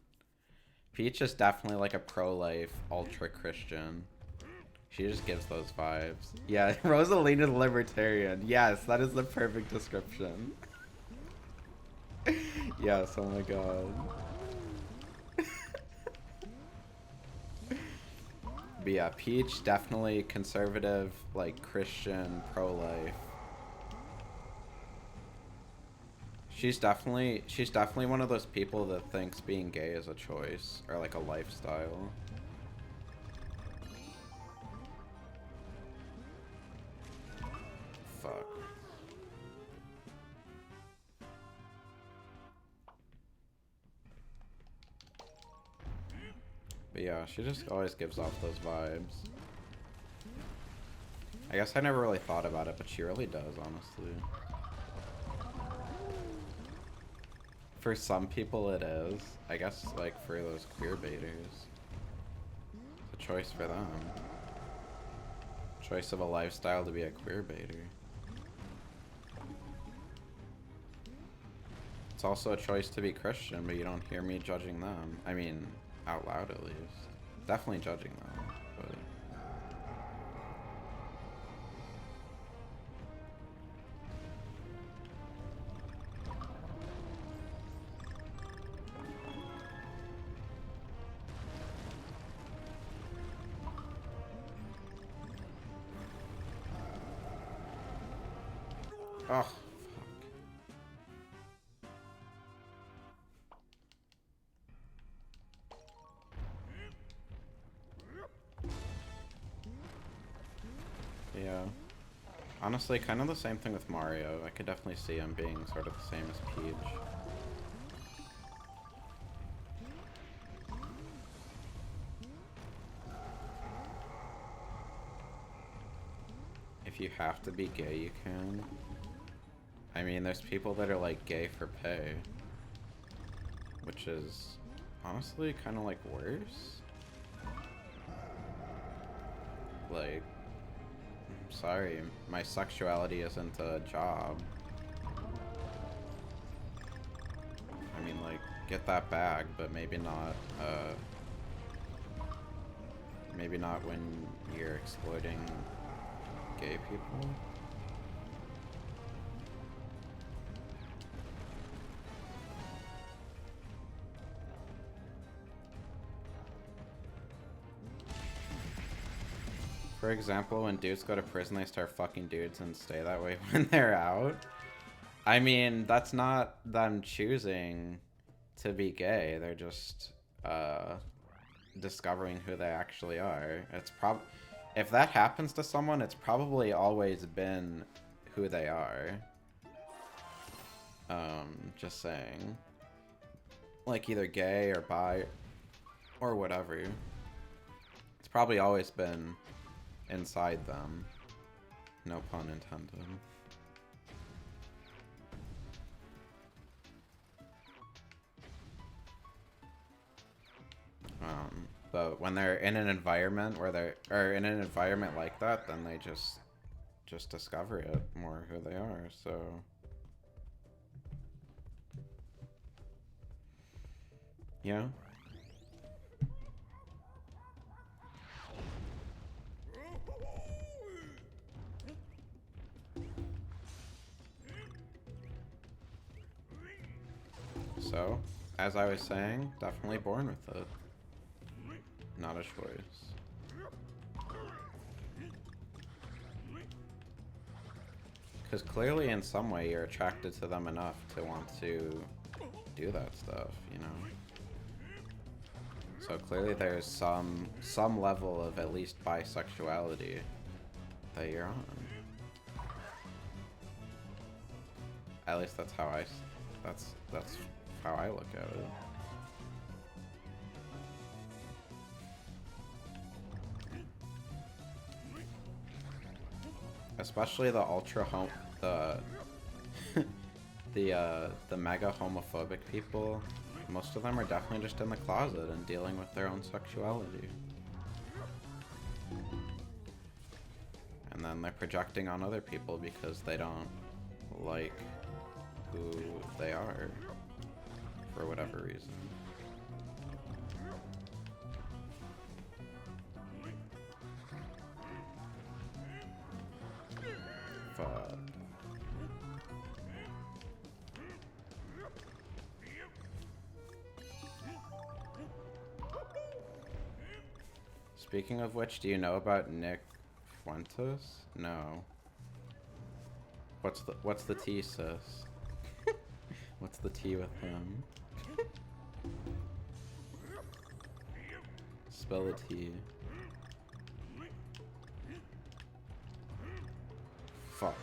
Peach is definitely like a pro-life, ultra-Christian. She just gives those vibes. Yeah, Rosalina's libertarian. Yes, that is the perfect description. Yes, oh my god. But yeah, Peach, definitely conservative, like Christian, pro-life. She's definitely one of those people that thinks being gay is a choice or like a lifestyle. Fuck. But yeah, she just always gives off those vibes. I guess I never really thought about it, but she really does, honestly. For some people it is. I guess, like, for those queer baiters. It's a choice for them. Choice of a lifestyle to be a queer baiter. It's also a choice to be Christian, but you don't hear me judging them. I mean, out loud at least. Definitely judging them, but... Oh, fuck. Yeah. Honestly, kind of the same thing with Mario. I could definitely see him being sort of the same as Peach. If you have to be gay, you can. I mean, there's people that are like gay for pay, which is honestly kind of like worse. Like, sorry, my sexuality isn't a job. I mean, like, get that bag, but maybe not when you're exploiting gay people. For example, when dudes go to prison, they start fucking dudes and stay that way when they're out. I mean, that's not them choosing to be gay. They're just discovering who they actually are. If that happens to someone, it's probably always been who they are. Just saying. Like either gay or bi or whatever. It's probably always been inside them. No pun intended. But when they're in an environment where or in an environment like that, then they just discover it more who they are. So yeah. So, as I was saying, definitely born with it. Not a choice. Because clearly in some way you're attracted to them enough to want to do that stuff, you know? So clearly there's some level of at least bisexuality that you're on. At least that's how that's how I look at it. Especially the the mega homophobic people. Most of them are definitely just in the closet and dealing with their own sexuality. And then they're projecting on other people because they don't like who they are for whatever reason. Fuck. Speaking of which, do you know about Nick Fuentes? No. What's the tea, sis? What's the tea with him? Spill the tea. Fuck.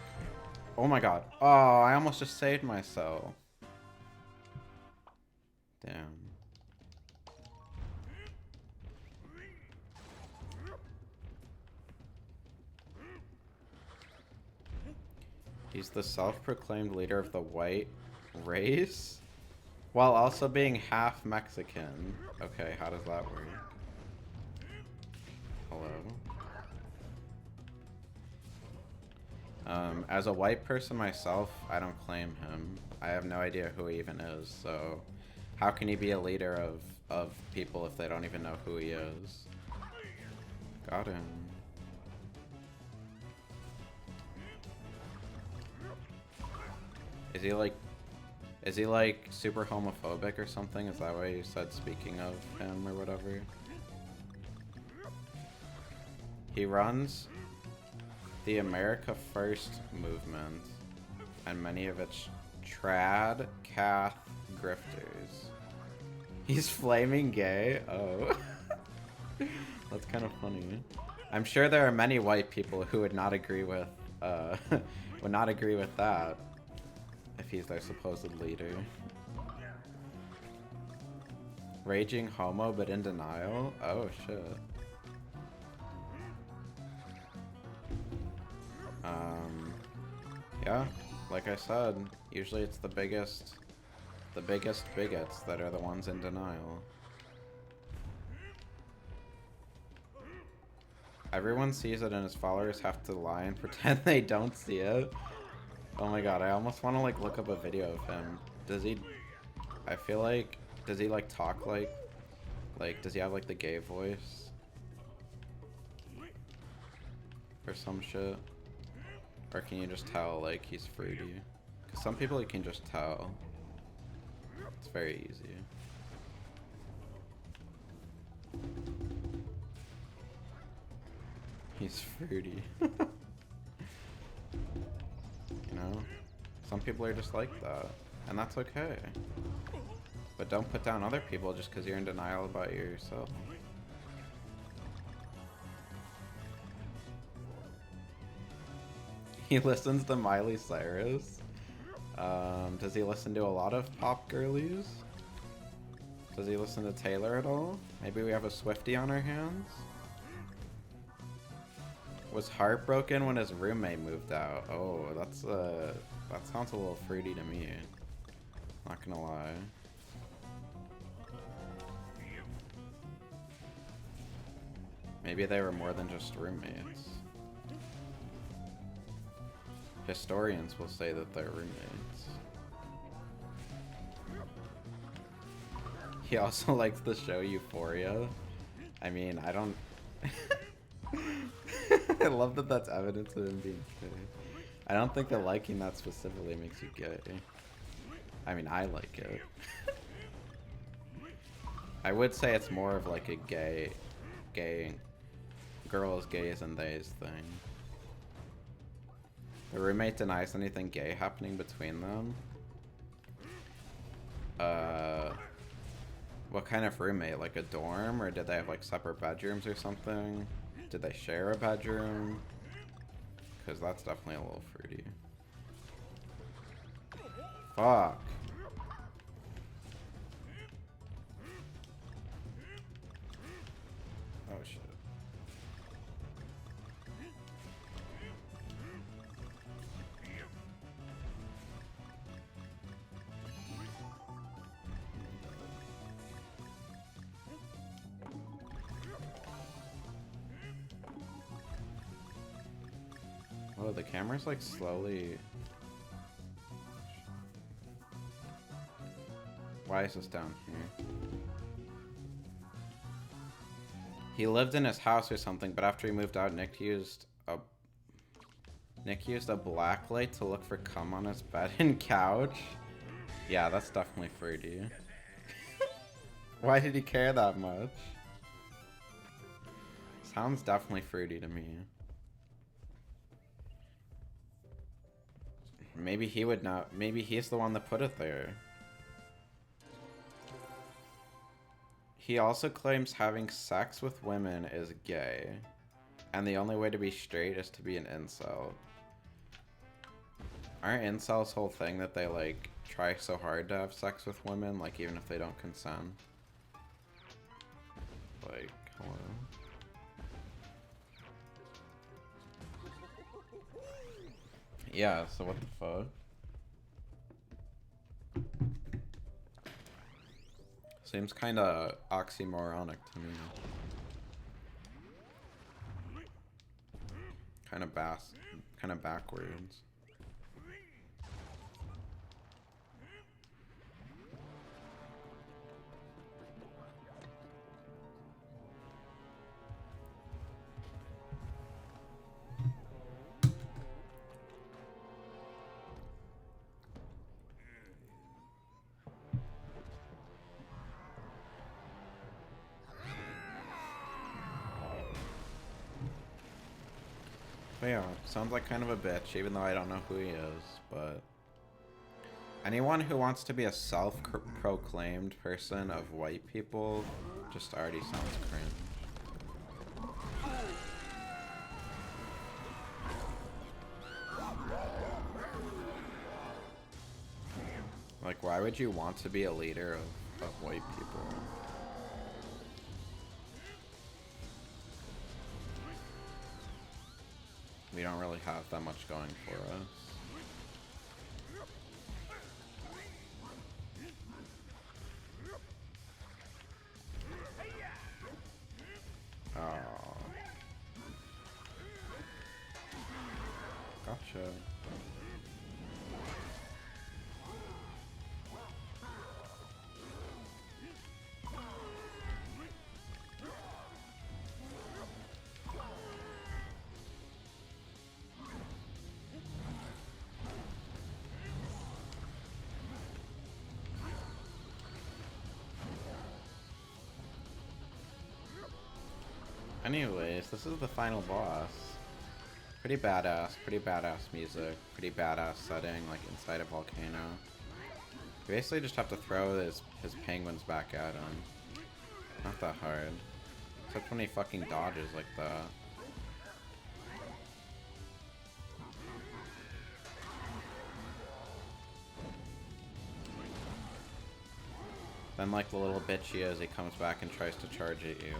Oh my god. Oh, I almost just saved myself. Damn. He's the self-proclaimed leader of the white race, while also being half Mexican. Okay, how does that work? Hello? As a white person myself, I don't claim him. I have no idea who he even is, so how can he be a leader of people if they don't even know who he is? Got him. Is he like super homophobic or something? Is that why you said speaking of him or whatever? He runs the America First movement and many of its trad cath grifters. He's flaming gay? Oh. That's kind of funny. I'm sure there are many white people who would not agree with would not agree with that if he's their supposed leader. Raging homo but in denial? Oh shit. Yeah, like I said, usually it's the biggest bigots that are the ones in denial. Everyone sees it and his followers have to lie and pretend they don't see it. Oh my god, I almost want to like look up a video of him. Does he... I feel like... Does he like talk like... does he have like the gay voice? Or some shit? Or can you just tell like he's fruity? Because some people you can just tell. It's very easy. He's fruity. You know? Some people are just like that. And that's okay. But don't put down other people just because you're in denial about yourself. He listens to Miley Cyrus. Does he listen to a lot of pop girlies? Does he listen to Taylor at all? Maybe we have a Swiftie on our hands? Was heartbroken when his roommate moved out. Oh, that sounds a little fruity to me. Not gonna lie. Maybe they were more than just roommates. Historians will say that they're roommates. He also likes the show Euphoria. I mean, I don't... I love that that's evidence of him being gay. I don't think that liking that specifically makes you gay. I mean, I like it. I would say it's more of like a gay girls, gays, and theys thing. The roommate denies anything gay happening between them. What kind of roommate? Like a dorm? Or did they have like separate bedrooms or something? Did they share a bedroom? Because that's definitely a little fruity. Fuck. Oh shit. Oh, the camera's like slowly... Why is this down here? He lived in his house or something, but after he moved out, Nick used a black light to look for cum on his bed and couch. Yeah, that's definitely fruity. Why did he care that much? Sounds definitely fruity to me. Maybe he would not. Maybe he's the one that put it there. He also claims having sex with women is gay. And the only way to be straight is to be an incel. Aren't incels whole thing that they like try so hard to have sex with women, like even if they don't consent? Like, hello? Yeah, so what the fuck? Seems kinda oxymoronic to me. Kinda backwards. But yeah, sounds like kind of a bitch, even though I don't know who he is, but... Anyone who wants to be a self-proclaimed person of white people just already sounds cringe. Like, why would you want to be a leader of white people? We don't really have that much going for us. Oh. Gotcha. Anyways, this is the final boss. Pretty badass music, pretty badass setting, like inside a volcano. You basically just have to throw his penguins back at him. Not that hard. Except when he fucking dodges like that. Then like the little bitch he is, he comes back and tries to charge at you.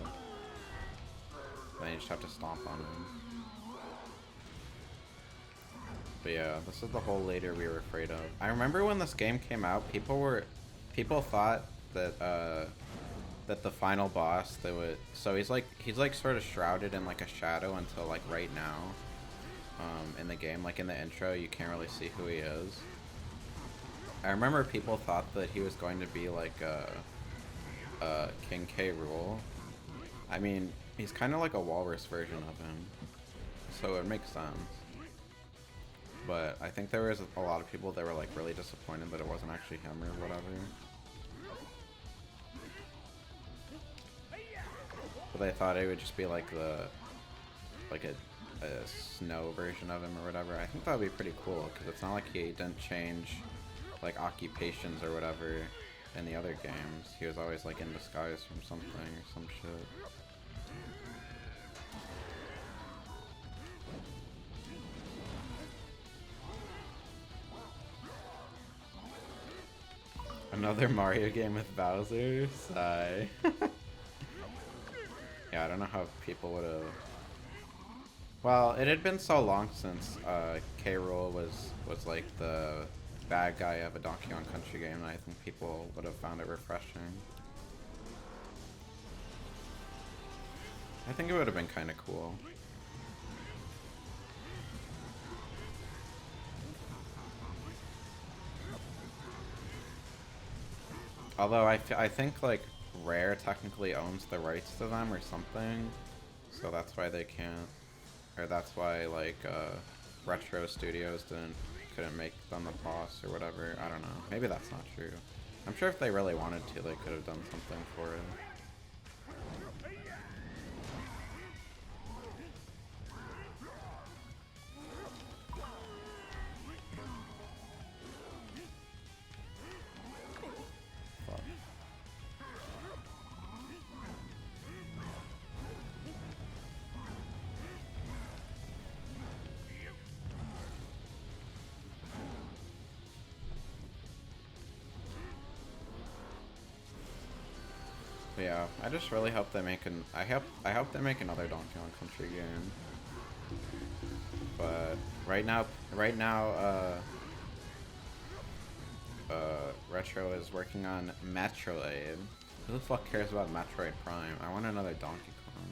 Then you just have to stomp on him. But yeah, this is the whole later we were afraid of. I remember when this game came out, people thought that that the final boss that would so he's like sort of shrouded in like a shadow until like right now. In the game, like in the intro, you can't really see who he is. I remember people thought that he was going to be like King K. Rool. I mean, he's kind of like a walrus version of him, so it makes sense. But I think there was a lot of people that were like really disappointed that it wasn't actually him or whatever. But they thought it would just be like like a snow version of him or whatever. I think that would be pretty cool because it's not like he didn't change like occupations or whatever in the other games. He was always like in disguise from something or some shit. Another Mario game with Bowser? Sigh. Yeah, I don't know how people would have... Well, it had been so long since K. Rool was like the bad guy of a Donkey Kong Country game, and I think people would have found it refreshing. I think it would have been kind of cool. Although I think like Rare technically owns the rights to them or something, so that's why they can't, or that's why like Retro Studios couldn't make them the boss or whatever. I don't know. Maybe that's not true. I'm sure if they really wanted to, they could have done something for it. Yeah, I just really hope they make I hope they make another Donkey Kong Country game. But right now Retro is working on Metroid. Who the fuck cares about Metroid Prime? I want another Donkey Kong.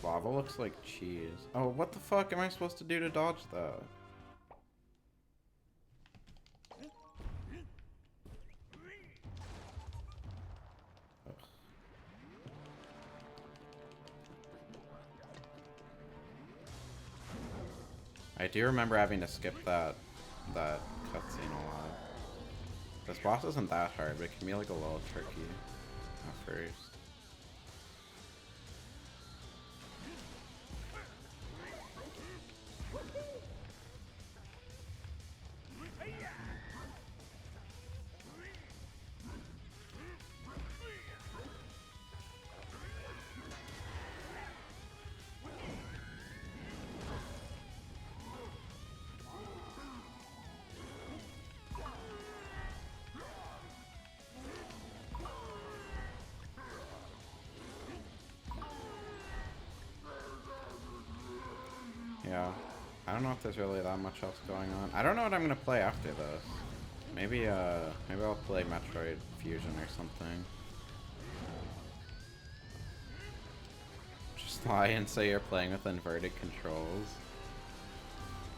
Lava looks like cheese. Oh, what the fuck am I supposed to do to dodge that? Ugh. I do remember having to skip that cutscene a lot. This boss isn't that hard, but it can be like a little tricky at first. Yeah, I don't know if there's really that much else going on. I don't know what I'm gonna play after this. Maybe I'll play Metroid Fusion or something. Just lie and say you're playing with inverted controls.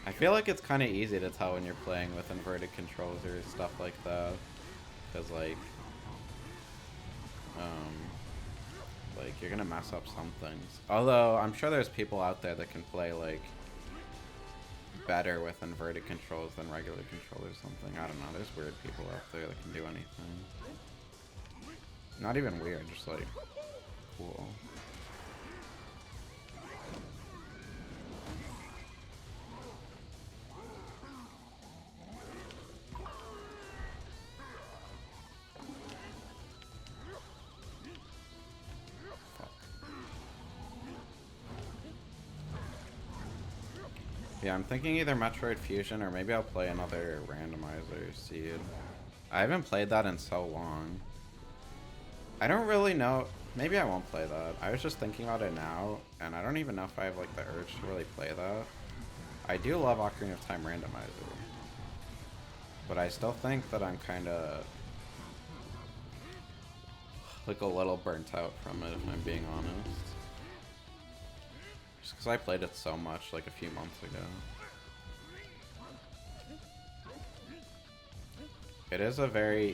I feel like it's kind of easy to tell when you're playing with inverted controls or stuff like that, because like you're gonna mess up some things. Although I'm sure there's people out there that can play like better with inverted controls than regular controllers or something. I don't know. There's weird people out there that can do anything. Not even weird, just like cool. Yeah, I'm thinking either Metroid Fusion or maybe I'll play another randomizer seed. I haven't played that in so long. I don't really know. Maybe I won't play that. I was just thinking about it now, and I don't even know if I have like the urge to really play that. I do love Ocarina of Time Randomizer, but I still think that I'm kind of like a little burnt out from it, if I'm being honest. Just because I played it so much like a few months ago. It is a very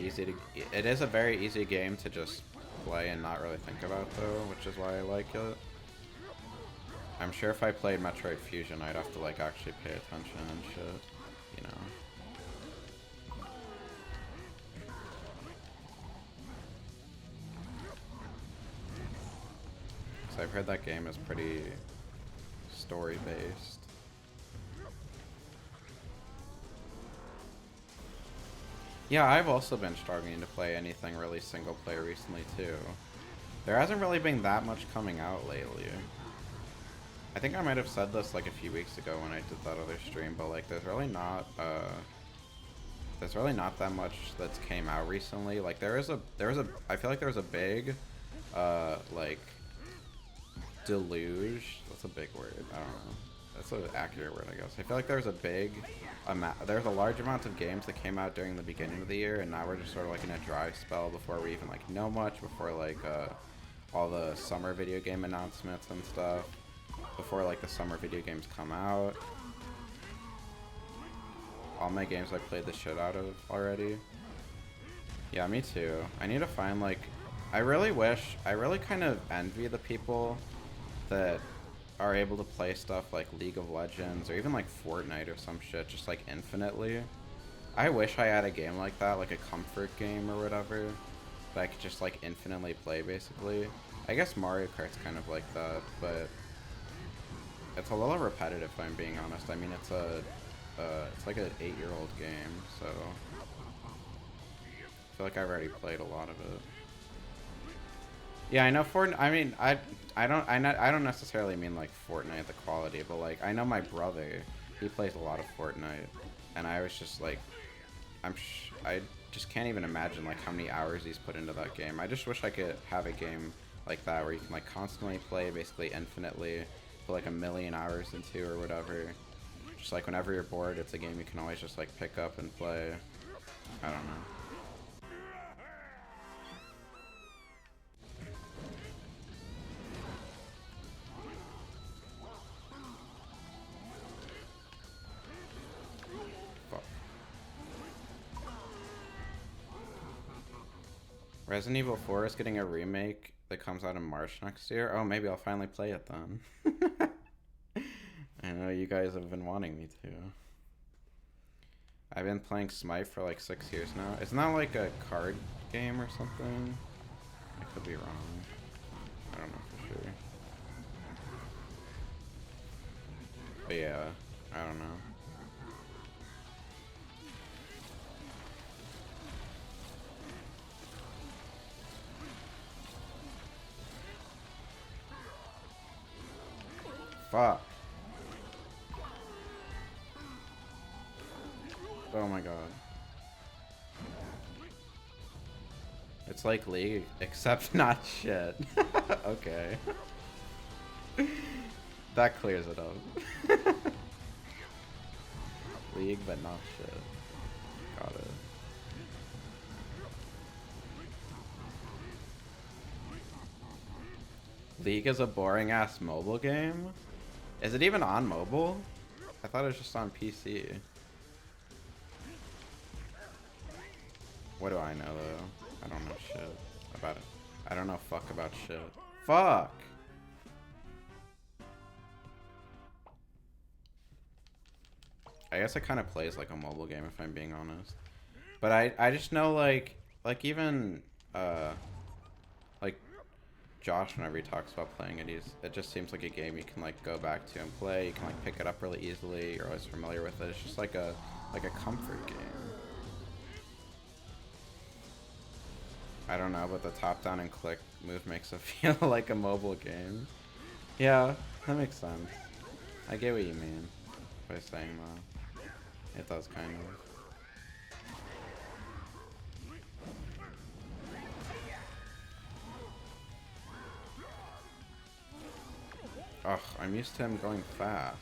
easy game to just play and not really think about though, which is why I like it. I'm sure if I played Metroid Fusion, I'd have to like actually pay attention and shit, you know. So I've heard that game is pretty story-based. Yeah, I've also been struggling to play anything really single player recently too. There hasn't really been that much coming out lately. I think I might have said this like a few weeks ago when I did that other stream, but like there's really not that much that's came out recently. Like I feel like there was a big like deluge. That's a big word. I don't know. That's an accurate word, I guess. I feel like there's a large amount of games that came out during the beginning of the year, and now we're just sort of like in a dry spell before we even like know much, before like all the summer video game announcements and stuff, before like the summer video games come out. All my games I played the shit out of already. Yeah, me too. I need to find like, I really kind of envy the people that are able to play stuff like League of Legends or even like Fortnite or some shit just like infinitely. I wish I had a game like that, like a comfort game or whatever, that I could just like infinitely play basically. I guess Mario Kart's kind of like that, but it's a little repetitive if I'm being honest. I mean, it's like an 8-year-old game, so I feel like I've already played a lot of it. Yeah, I know Fortnite. I mean, I don't necessarily mean like Fortnite the quality, but like I know my brother, he plays a lot of Fortnite, and I was just like, I just can't even imagine like how many hours he's put into that game. I just wish I could have a game like that where you can like constantly play basically infinitely, put like 1,000,000 hours into or whatever. Just like whenever you're bored, it's a game you can always just like pick up and play. I don't know. Resident Evil 4 is getting a remake that comes out in March next year. Oh, maybe I'll finally play it then. I know you guys have been wanting me to. I've been playing Smite for like 6 years now. Isn't that like a card game or something? I could be wrong. I don't know for sure. But yeah, I don't know. Fuck. Oh my god. It's like League, except not shit. Okay. That clears it up. League, but not shit. Got it. League is a boring ass mobile game? Is it even on mobile? I thought it was just on PC. What do I know though? I don't know shit about it. I don't know fuck about shit. Fuck! I guess it kind of plays like a mobile game if I'm being honest. But I just know like even like Josh, whenever he talks about playing it, it just seems like a game you can like go back to and play. You can like pick it up really easily. You're always familiar with it. It's just like a comfort game. I don't know, but the top down and click move makes it feel like a mobile game. Yeah, that makes sense. I get what you mean. by saying that. It does kind of. Ugh, I'm used to him going fast.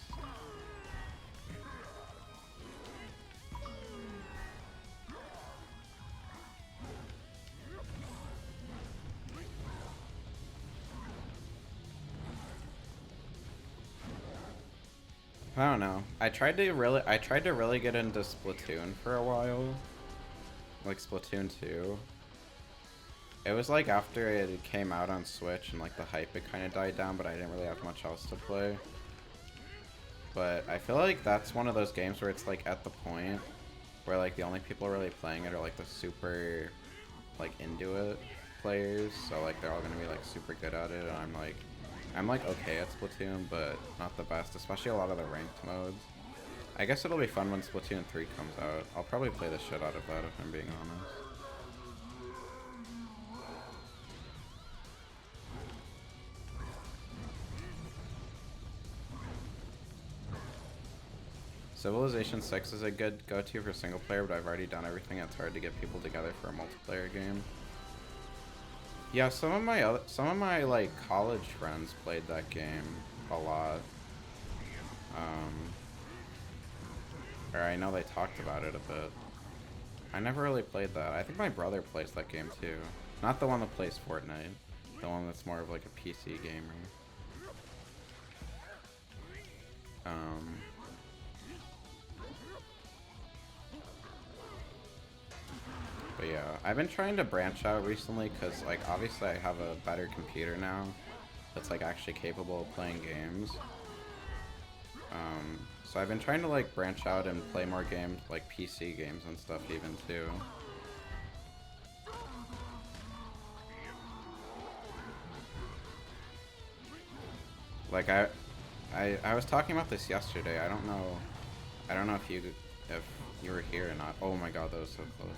I don't know. I tried to really get into Splatoon for a while. Like Splatoon 2. It was like after it came out on Switch and like the hype it kind of died down, but I didn't really have much else to play. But I feel like that's one of those games where it's like at the point where like the only people really playing it are like the super like into it players, so like they're all gonna be like super good at it, and I'm like okay at Splatoon, but not the best, especially a lot of the ranked modes. I guess it'll be fun when Splatoon 3 comes out. I'll probably play the shit out of that if I'm being honest. Civilization 6 is a good go-to for single player, but I've already done everything. It's hard to get people together for a multiplayer game. Yeah, some of my like college friends played that game a lot. Or I know they talked about it a bit. I never really played that. I think my brother plays that game too. Not the one that plays Fortnite. The one that's more of like a PC gamer. But yeah, I've been trying to branch out recently because like obviously I have a better computer now that's like actually capable of playing games. So I've been trying to like branch out and play more games, like PC games and stuff even too. Like I was talking about this yesterday. I don't know if you were here or not. Oh my god, that was so close.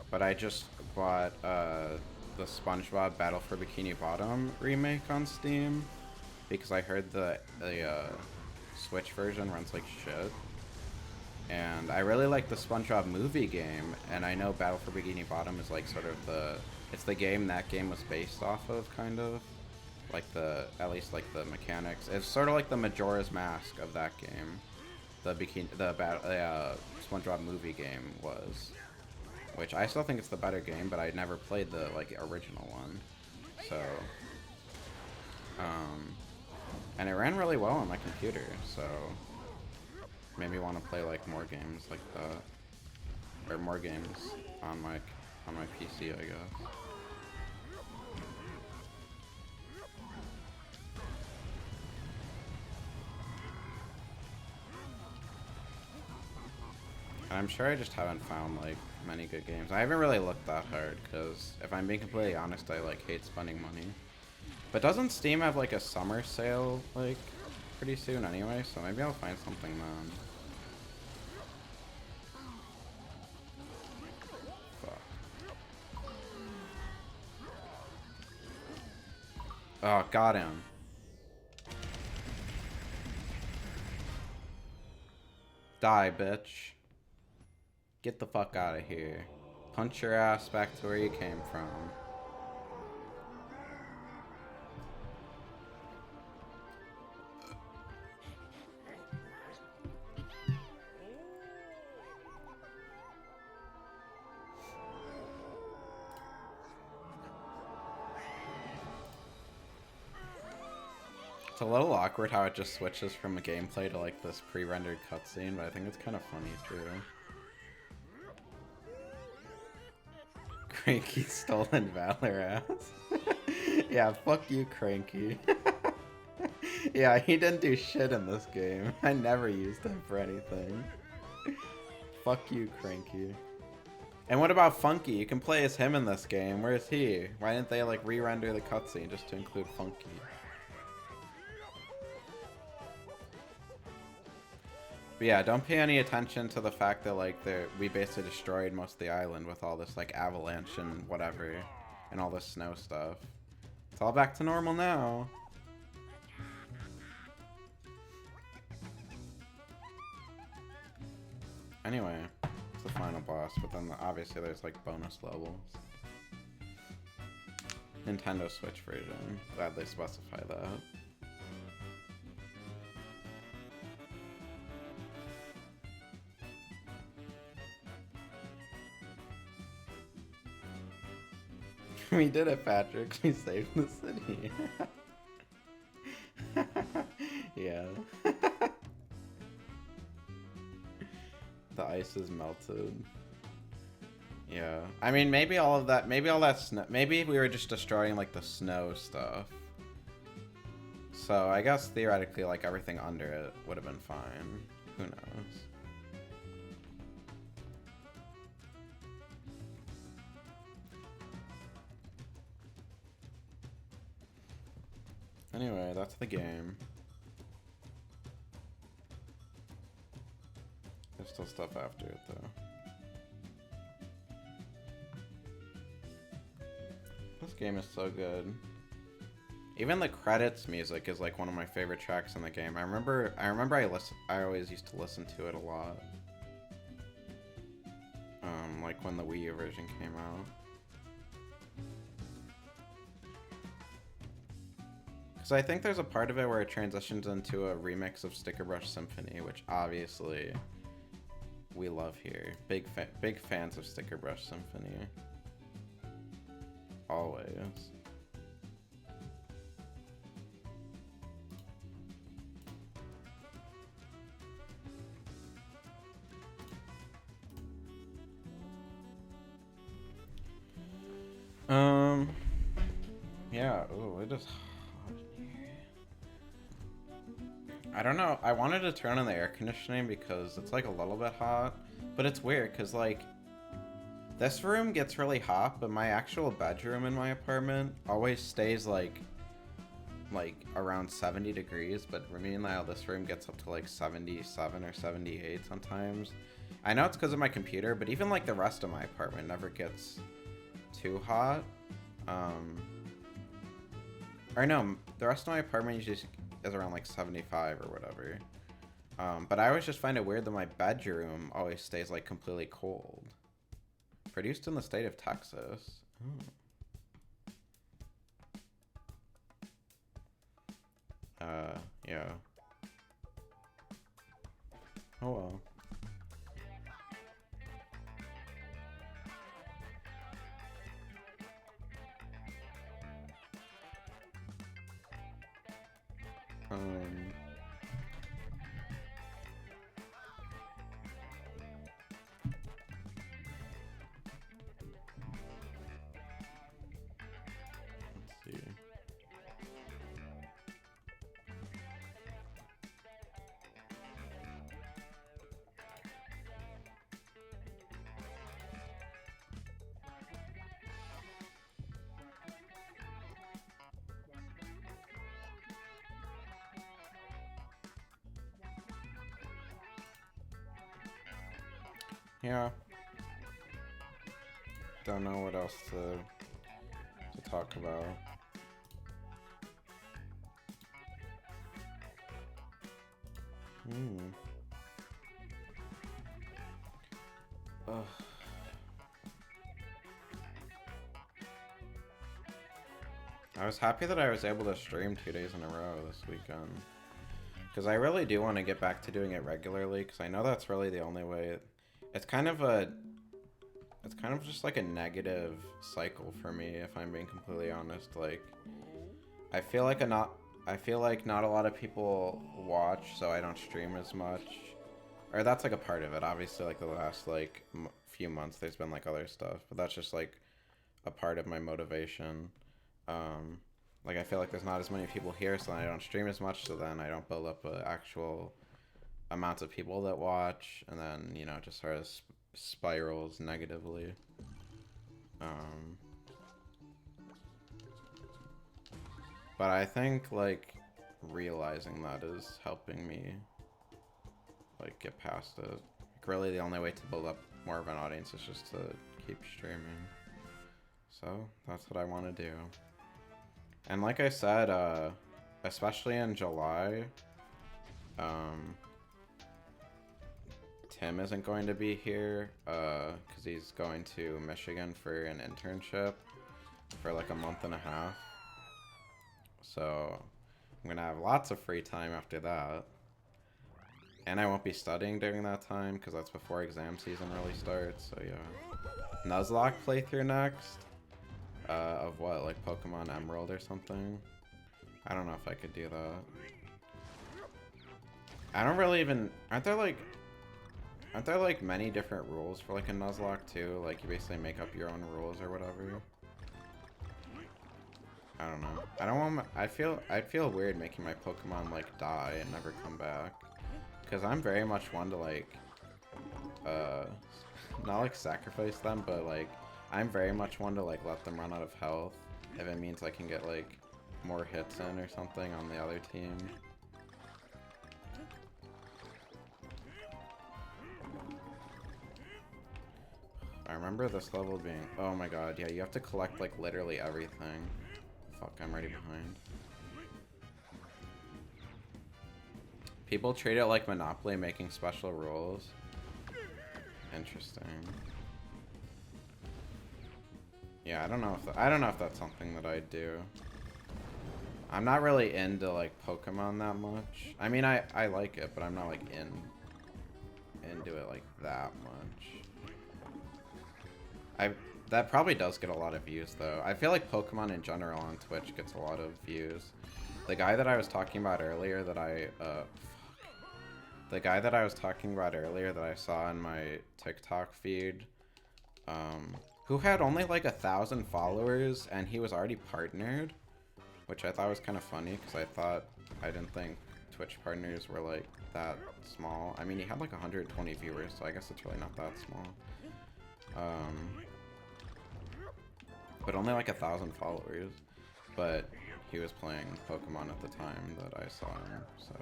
But I just bought the SpongeBob Battle for Bikini Bottom remake on Steam because I heard the Switch version runs like shit. And I really like the SpongeBob movie game, and I know Battle for Bikini Bottom is like sort of it's the game that game was based off of, kind of. Like at least like the mechanics. It's sort of like the Majora's Mask of that game. The SpongeBob movie game was. Which I still think it's the better game, but I never played the like original one. So and it ran really well on my computer, so made me want to play like more games like that. Or more games on my PC, I guess. I'm sure I just haven't found like many good games. I haven't really looked that hard because if I'm being completely honest, I like hate spending money. But doesn't Steam have like a summer sale like pretty soon anyway? So maybe I'll find something then. Fuck. Oh, got him. Die, bitch. Get the fuck out of here. Punch your ass back to where you came from. It's a little awkward how it just switches from a gameplay to like this pre-rendered cutscene, but I think it's kind of funny too. Cranky stolen valor ass. Yeah, fuck you, Cranky. Yeah, he didn't do shit in this game. I never used him for anything. Fuck you, Cranky. And what about Funky? You can play as him in this game. Where's he? Why didn't they like re-render the cutscene just to include Funky? But yeah, don't pay any attention to the fact that like we basically destroyed most of the island with all this like avalanche and whatever, and all this snow stuff. It's all back to normal now. Anyway, it's the final boss, but then obviously there's like bonus levels. Nintendo Switch version. Glad they specify that. We did it, Patrick. We saved the city. Yeah. The ice is melted. Yeah. I mean, maybe all that snow, maybe we were just destroying, like, the snow stuff. So, I guess, theoretically, like, everything under it would have been fine. Who knows? Anyway, that's the game. There's still stuff after it, though. This game is so good. Even the credits music is like one of my favorite tracks in the game. I remember I always used to listen to it a lot. Like when the Wii U version came out. Because I think there's a part of it where it transitions into a remix of Sticker Brush Symphony, which obviously we love here. Big fans of Sticker Brush Symphony. Always. Yeah, ooh, it is hot in here. I don't know, I wanted to turn on the air conditioning because it's like a little bit hot, but it's weird because like this room gets really hot, but my actual bedroom in my apartment always stays like around 70 degrees, but meanwhile this room gets up to like 77 or 78 sometimes. I know it's because of my computer, but even like the rest of my apartment never gets too hot. Or no, the rest of my apartment usually is around like 75 or whatever. But I always just find it weird that my bedroom always stays like completely cold. Produced in the state of Texas. Yeah. Oh well. Let's see. Yeah. Don't know what else to talk about. Ugh. I was happy that I was able to stream 2 days in a row this weekend. Because I really do want to get back to doing it regularly, because I know that's really the only way. It's kind of just like a negative cycle for me, if I'm being completely honest. Like, I feel like not a lot of people watch, so I don't stream as much. Or that's like a part of it. Obviously, like the last like few months, there's been like other stuff, but that's just like a part of my motivation. Like I feel like there's not as many people here, so then I don't stream as much, so then I don't build up actual amounts of people that watch, and then, you know, just sort of spirals negatively. But I think like realizing that is helping me like get past it. Like, really the only way to build up more of an audience is just to keep streaming. So that's what I want to do. And like I said, especially in July, Tim isn't going to be here, because he's going to Michigan for an internship for like a month and a half. So I'm gonna have lots of free time after that. And I won't be studying during that time, because that's before exam season really starts, so yeah. Nuzlocke playthrough next? Of what, like Pokemon Emerald or something? I don't know if I could do that. I don't really even... Aren't there like many different rules for like a Nuzlocke too? Like you basically make up your own rules or whatever? I don't know. I don't want I'd feel weird making my Pokemon like die and never come back. Because I'm very much one to like, not like sacrifice them, but like, I'm very much one to like let them run out of health if it means I can get like more hits in or something on the other team. I remember this level being, oh my god, yeah, you have to collect like literally everything. Fuck, I'm already behind. People treat it like Monopoly, making special rules. Interesting. Yeah, I don't know if that's something that I'd do. I'm not really into like Pokemon that much. I mean, I like it, but I'm not like into it like that much. That probably does get a lot of views though. I feel like Pokemon in general on Twitch gets a lot of views. The guy that I was talking about earlier that I saw in my TikTok feed, who had only like 1,000 followers and he was already partnered, which I thought was kind of funny because I didn't think Twitch partners were like that small. I mean, he had like 120 viewers, so I guess it's really not that small. But only like 1,000 followers. But he was playing Pokemon at the time that I saw him, so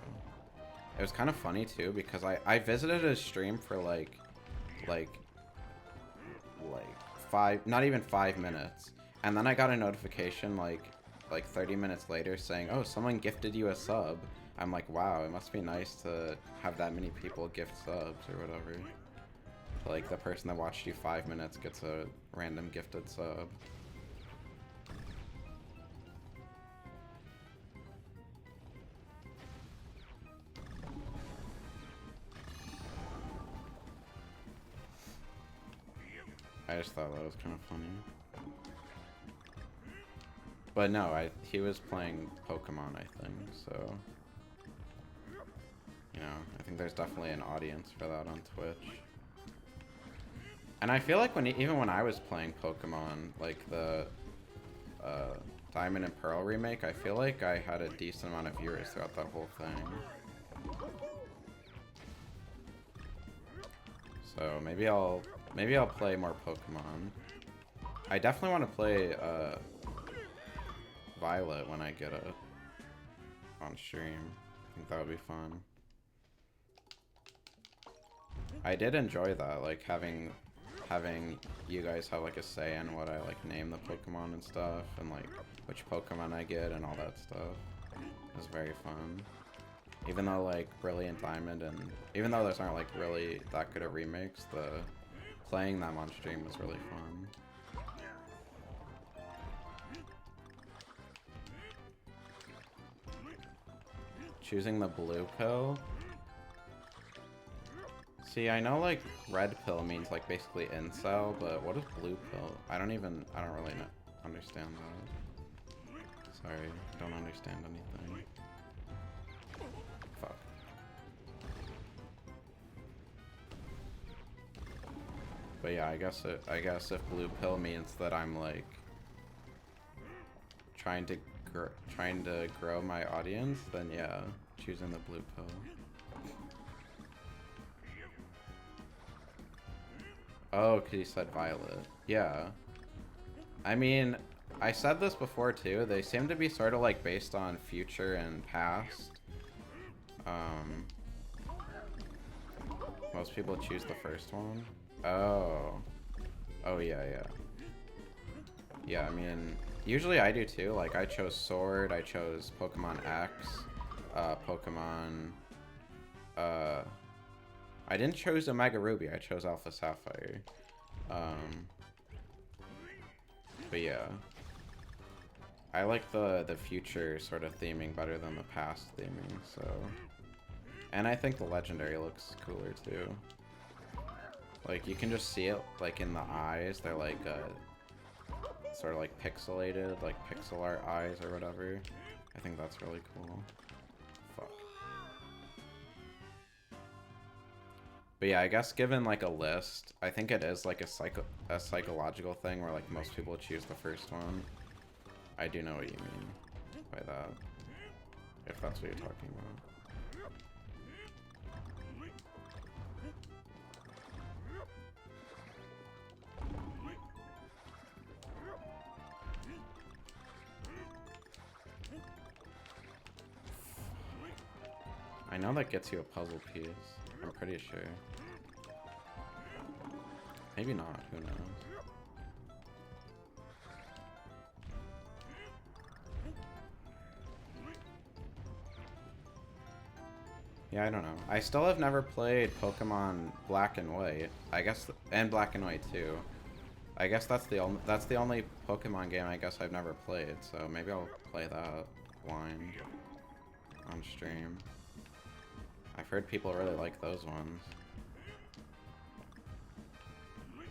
it was kind of funny too because I visited his stream for like 5, not even 5 minutes, and then I got a notification like 30 minutes later saying, oh, someone gifted you a sub. I'm like, wow, it must be nice to have that many people gift subs or whatever. Like the person that watched you 5 minutes gets a random gifted sub. I just thought that was kind of funny. But no, he was playing Pokemon, I think, so... You know, I think there's definitely an audience for that on Twitch. And I feel like even when I was playing Pokemon, like the Diamond and Pearl remake, I feel like I had a decent amount of viewers throughout that whole thing. So maybe I'll play more Pokemon. I definitely want to play Violet when I get it on stream. I think that would be fun. I did enjoy that, like having you guys have like a say in what I like name the Pokemon and stuff, and like which Pokemon I get and all that stuff. It was very fun. Even though like Brilliant Diamond and even though those aren't like really that good of remakes, playing them on stream was really fun. Choosing the blue pill. See, I know like red pill means like basically incel, but what is blue pill? I don't really understand that. Sorry, I don't understand anything. Fuck. But yeah, I guess if blue pill means that I'm like trying to grow my audience, then yeah, choosing the blue pill. Oh, because you said Violet. Yeah. I mean, I said this before too. They seem to be sort of like based on future and past. Most people choose the first one. Oh. Oh, yeah. Yeah, I mean, usually I do too. Like, I chose Sword, I chose Pokemon X, Pokemon, I didn't choose Omega Ruby, I chose Alpha Sapphire. But yeah. I like the future sort of theming better than the past theming, so... And I think the legendary looks cooler too. Like, you can just see it, like, in the eyes. They're like, sort of like pixelated, like pixel art eyes or whatever. I think that's really cool. Fuck. But yeah, I guess given like a list, I think it is like a psychological thing where like most people choose the first one. I do know what you mean by that, if that's what you're talking about. I know that gets you a puzzle piece. I'm pretty sure. Maybe not, who knows? Yeah, I don't know. I still have never played Pokemon Black and White. I guess, and Black and White too. I guess that's the only Pokemon game I guess I've never played, so maybe I'll play that blind on stream. I've heard people really like those ones.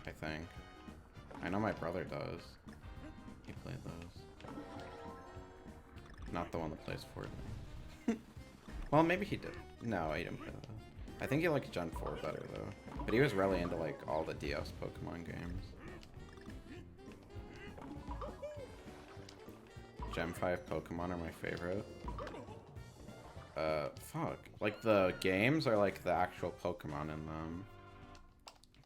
I think. I know my brother does. He played those. Not the one that plays Fortnite. Well, maybe he did. No, he didn't play those. I think he likes Gen 4 better, though. But he was really into, like, all the DS Pokemon games. Gen 5 Pokemon are my favorite. Fuck. Like, the games are, like, the actual Pokemon in them.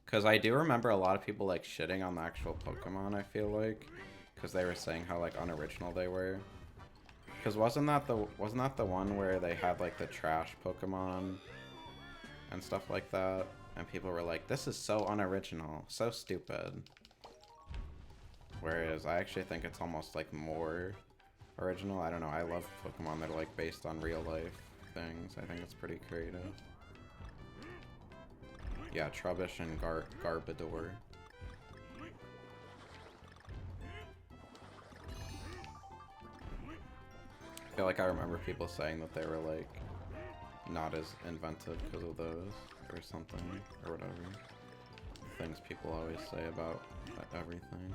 Because I do remember a lot of people, like, shitting on the actual Pokemon, I feel like. Because they were saying how, like, unoriginal they were. Because wasn't that the one where they had, like, the trash Pokemon and stuff like that? And people were like, this is so unoriginal, so stupid. Whereas I actually think it's almost, like, more original. I don't know, I love Pokemon that are, like, based on real life things. I think it's pretty creative. Yeah, Trubbish and Garbodor. I feel like I remember people saying that they were, like, not as inventive because of those, or something, or whatever. Things people always say about everything.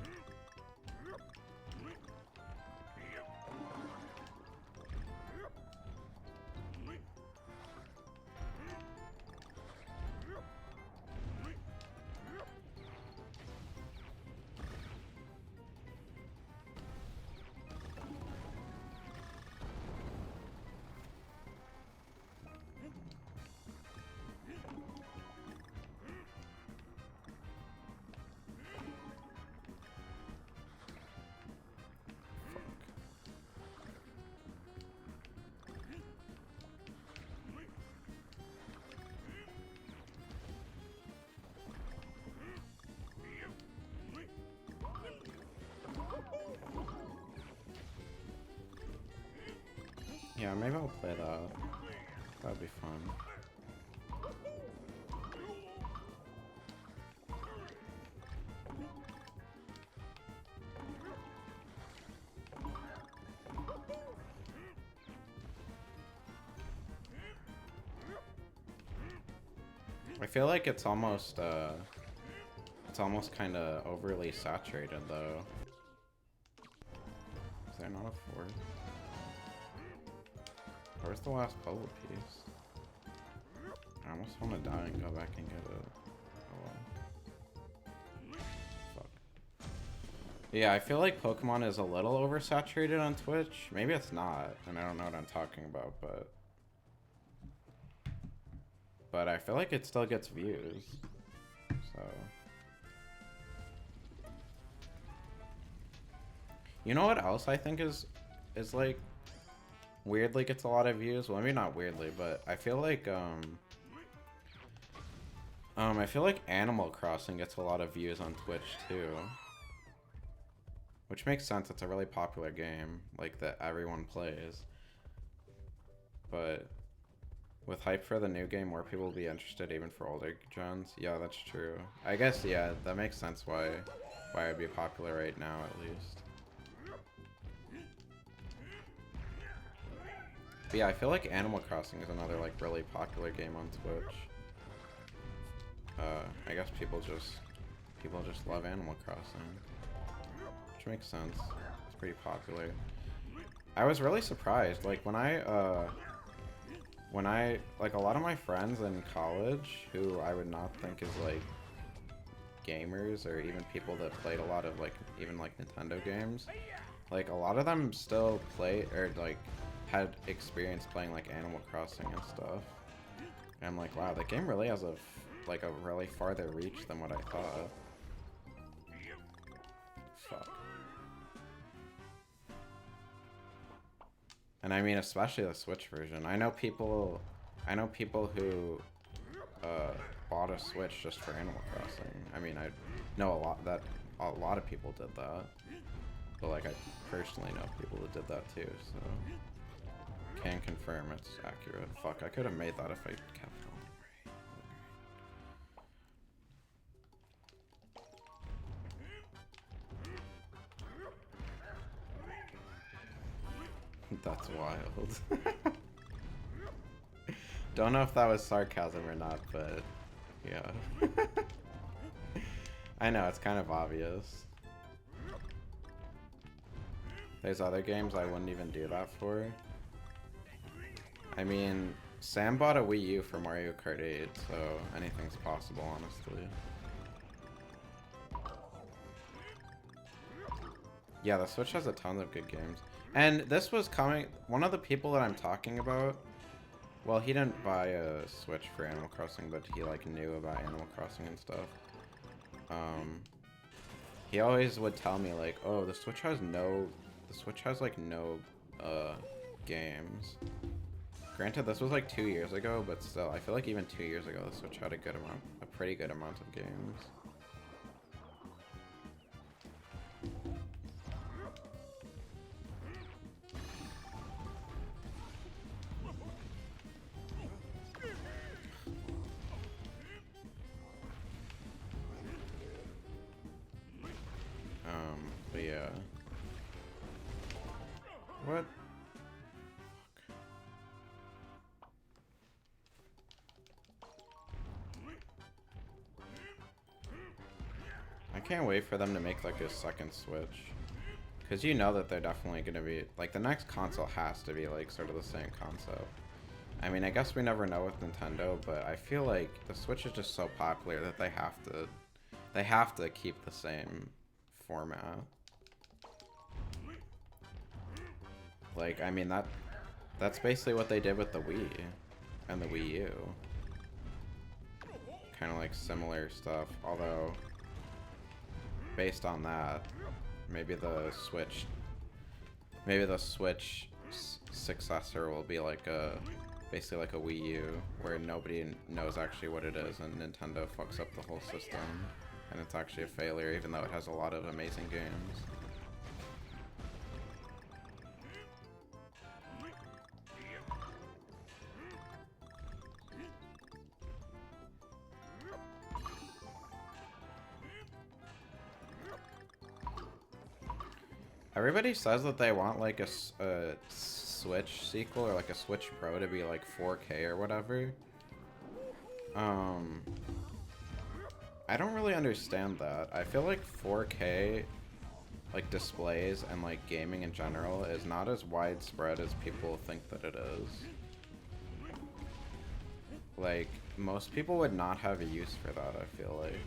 Yeah, maybe I'll play that. That'd be fun. I feel like it's almost kind of overly saturated, though. Is there not a fourth? Where's the last puzzle piece? I almost want to die and go back and get it. Oh well. Fuck. Yeah, I feel like Pokemon is a little oversaturated on Twitch. Maybe it's not, and I don't know what I'm talking about, but I feel like it still gets views. So, you know what else I think is like weirdly gets a lot of views? Well, maybe not weirdly, but I feel like Animal Crossing gets a lot of views on Twitch too. Which makes sense, it's a really popular game, like, that everyone plays. But With hype for the new game, more people will be interested even for older gens. Yeah, that's true. I guess, yeah, that makes sense why it'd be popular right now, at least. But yeah, I feel like Animal Crossing is another, like, really popular game on Twitch. I guess people just love Animal Crossing. Which makes sense. It's pretty popular. I was really surprised, like, when I, like, a lot of my friends in college, who I would not think is, like, gamers, or even people that played a lot of, like, even, like, Nintendo games, like, a lot of them still play, or, like, had experience playing, like, Animal Crossing and stuff. And I'm like, wow, the game really has a really farther reach than what I thought. Fuck. And I mean, especially the Switch version. I know people who bought a Switch just for Animal Crossing. I mean, I know a lot of people did that. But like, I personally know people that did that too, so can confirm it's accurate. Fuck, I could have made that if I kept it on the right. That's wild. Don't know if that was sarcasm or not, but yeah. I know, it's kind of obvious. There's other games I wouldn't even do that for. I mean, Sam bought a Wii U for Mario Kart 8, so anything's possible, honestly. Yeah, the Switch has a ton of good games. And this was coming... One of the people that I'm talking about... Well, he didn't buy a Switch for Animal Crossing, but he, like, knew about Animal Crossing and stuff. He always would tell me, like, oh, the Switch has, like, no, games. Granted, this was, like, 2 years ago, but still, I feel like even 2 years ago, the Switch had a pretty good amount of games. But yeah. What? I can't wait for them to make, like, a second Switch. Because you know that they're definitely going to be... Like, the next console has to be, like, sort of the same concept. I mean, I guess we never know with Nintendo, but I feel like the Switch is just so popular that they have to keep the same format. Like, I mean, that's basically what they did with the Wii and the Wii U. Kind of like similar stuff, although based on that, maybe the Switch successor will be like basically like a Wii U, where nobody knows actually what it is, and Nintendo fucks up the whole system, and it's actually a failure, even though it has a lot of amazing games. Everybody says that they want like a Switch sequel or like a Switch Pro to be like 4K or whatever. I don't really understand that. I feel like 4K like displays and like gaming in general is not as widespread as people think that it is. Like, most people would not have a use for that, I feel like.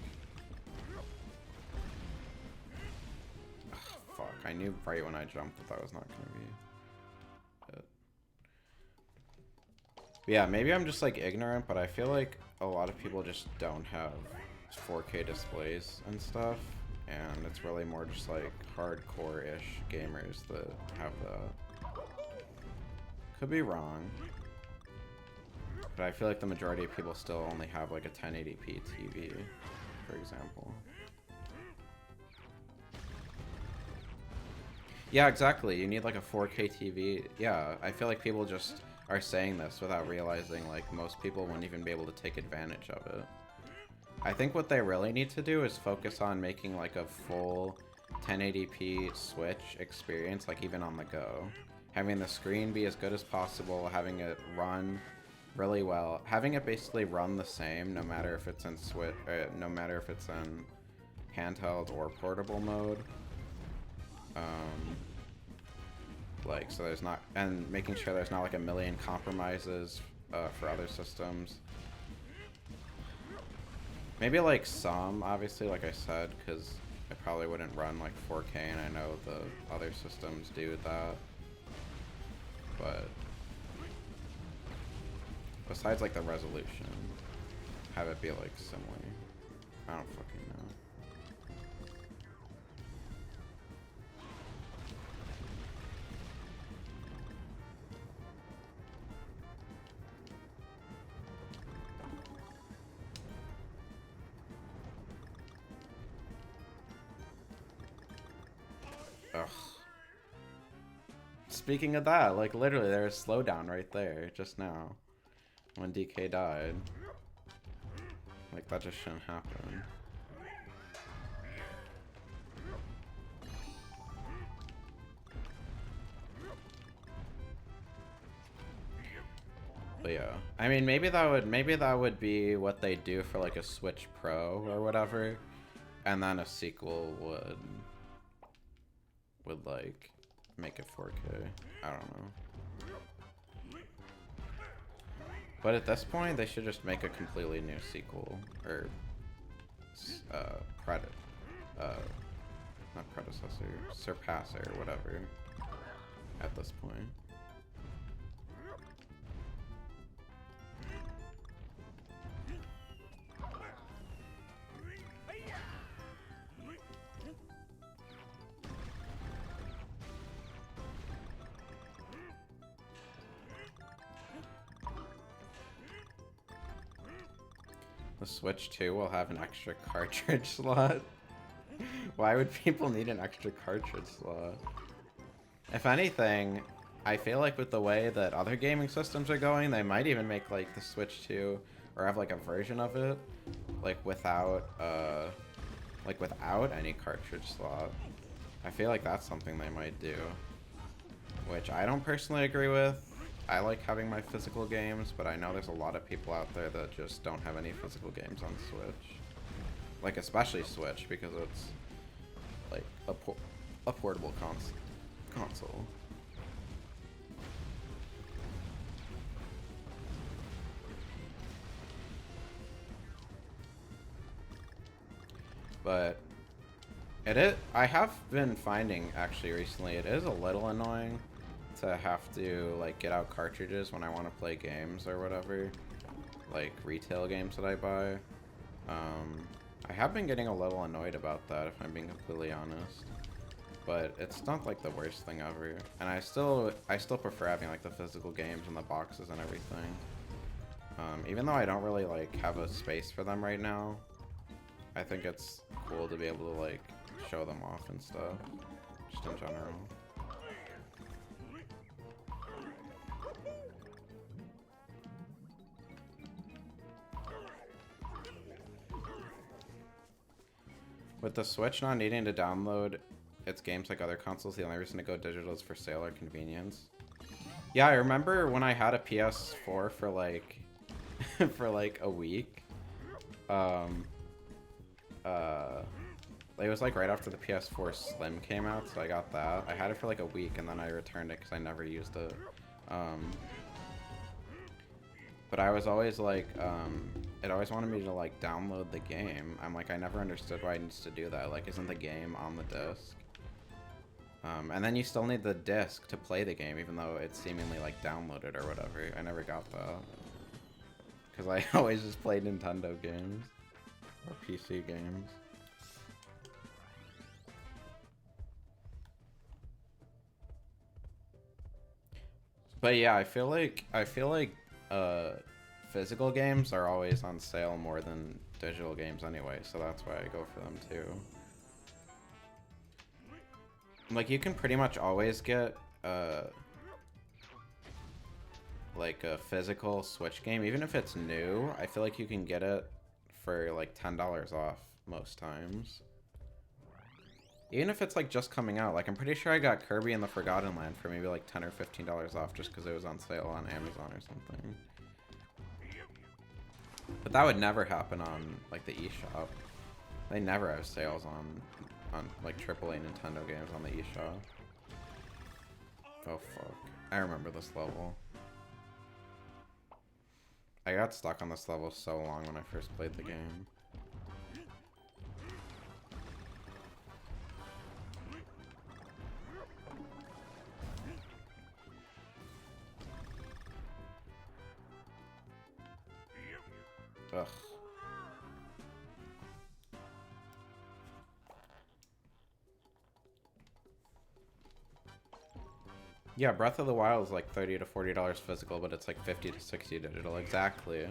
Ugh, fuck, I knew right when I jumped that was not gonna be it. But yeah, maybe I'm just like ignorant, but I feel like a lot of people just don't have 4K displays and stuff, and it's really more just like hardcore-ish gamers that have that. Could be wrong. But I feel like the majority of people still only have like a 1080p TV, for example. Yeah, exactly. You need like a 4K TV. Yeah, I feel like people just are saying this without realizing like most people wouldn't even be able to take advantage of it. I think what they really need to do is focus on making like a full 1080p Switch experience, like even on the go. Having the screen be as good as possible, having it run really well, having it basically run the same no matter if it's in Switch, no matter if it's in handheld or portable mode. Like, so there's not, and making sure there's not like a million compromises for other systems. Maybe like some, obviously, like I said, because it probably wouldn't run like 4K, and I know the other systems do that. But besides like the resolution, have it be like similar. I don't fucking know. Ugh. Speaking of that, like literally there's a slowdown right there just now when DK died. Like that just shouldn't happen. But yeah, I mean maybe that would be what they do for like a Switch Pro or whatever, and then a sequel would like make it 4K. I don't know. But at this point, they should just make a completely new sequel or not predecessor, surpasser, whatever. At this point. The Switch 2 will have an extra cartridge slot. Why would people need an extra cartridge slot? If anything, I feel like with the way that other gaming systems are going, they might even make like the Switch 2 or have like a version of it like without any cartridge slot. I feel like that's something they might do, which I don't personally agree with. I like having my physical games, but I know there's a lot of people out there that just don't have any physical games on Switch. Like, especially Switch, because it's, like, a portable console. But, I have been finding, actually, recently, it is a little annoying to have to like get out cartridges when I want to play games or whatever, like retail games that I buy. I have been getting a little annoyed about that, if I'm being completely honest, but it's not like the worst thing ever, and I still prefer having like the physical games and the boxes and everything, even though I don't really like have a space for them right now. I think it's cool to be able to like show them off and stuff, just in general. With the Switch not needing to download its games like other consoles, the only reason to go digital is for sale or convenience. Yeah, I remember when I had a PS4 for like for like a week. It was like right after the PS4 Slim came out, so I got that. I had it for like a week and then I returned it because I never used it. But I was always like, it always wanted me to like download the game. I'm like, I never understood why I needed to do that. Like, isn't the game on the disc? And then you still need the disc to play the game, even though it's seemingly like downloaded or whatever. I never got that. Because I always just played Nintendo games. Or PC games. But yeah, I feel like physical games are always on sale more than digital games anyway, so that's why I go for them too. Like, you can pretty much always get like a physical Switch game, even if it's new, I feel like you can get it for like $10 off most times. Even if it's like just coming out, like I'm pretty sure I got Kirby and the Forgotten Land for maybe like $10 or $15 off just because it was on sale on Amazon or something. But that would never happen on like the eShop. They never have sales on like AAA Nintendo games on the eShop. Oh fuck. I remember this level. I got stuck on this level so long when I first played the game. Ugh. Yeah, Breath of the Wild is like $30 to $40 physical, but it's like 50 to 60 digital. Exactly.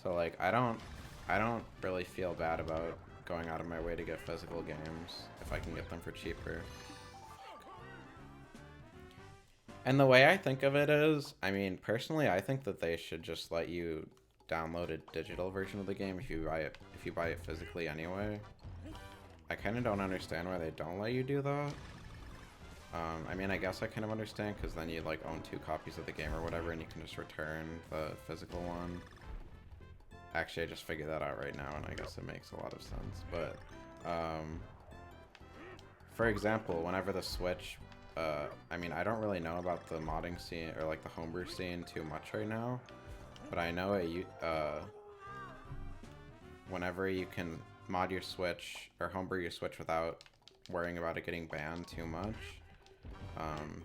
So like I don't really feel bad about going out of my way to get physical games if I can get them for cheaper. And the way I think of it is, I mean, personally, I think that they should just let you download a digital version of the game if you buy it physically anyway. I kind of don't understand why they don't let you do that. I mean, I guess I kind of understand, because then you like own 2 copies of the game or whatever, and you can just return the physical one. Actually, I just figured that out right now, and I guess it makes a lot of sense. But, for example, whenever the Switch, I mean, I don't really know about the modding scene, or like the homebrew scene too much right now, but I know whenever you can mod your Switch, or homebrew your Switch without worrying about it getting banned too much,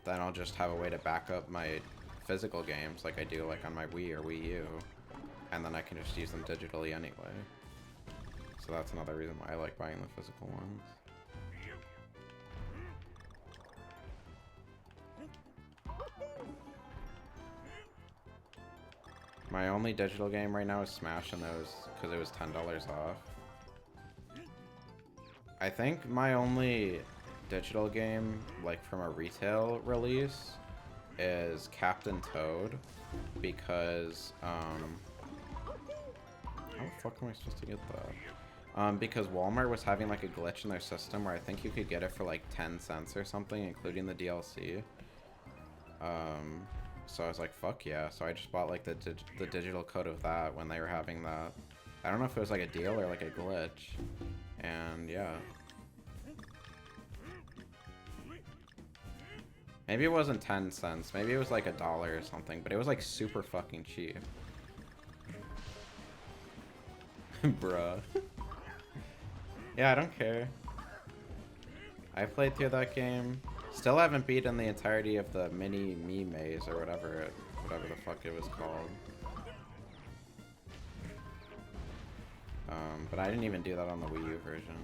then I'll just have a way to back up my physical games like I do like on my Wii or Wii U, and then I can just use them digitally anyway. So that's another reason why I like buying the physical ones. My only digital game right now is Smash, and that was because it was $10 off. I think my only digital game, like from a retail release, is Captain Toad, because how the fuck am I supposed to get that? Because Walmart was having like a glitch in their system where I think you could get it for like 10 cents or something, including the DLC. So I was like, fuck yeah. So I just bought like the digital code of that when they were having that. I don't know if it was like a deal or like a glitch. And yeah. Maybe it wasn't 10 cents. Maybe it was like $1 or something, but it was like super fucking cheap. Bruh. Yeah, I don't care. I played through that game. Still haven't beaten the entirety of the mini me maze or whatever the fuck it was called. But I didn't even do that on the Wii U version.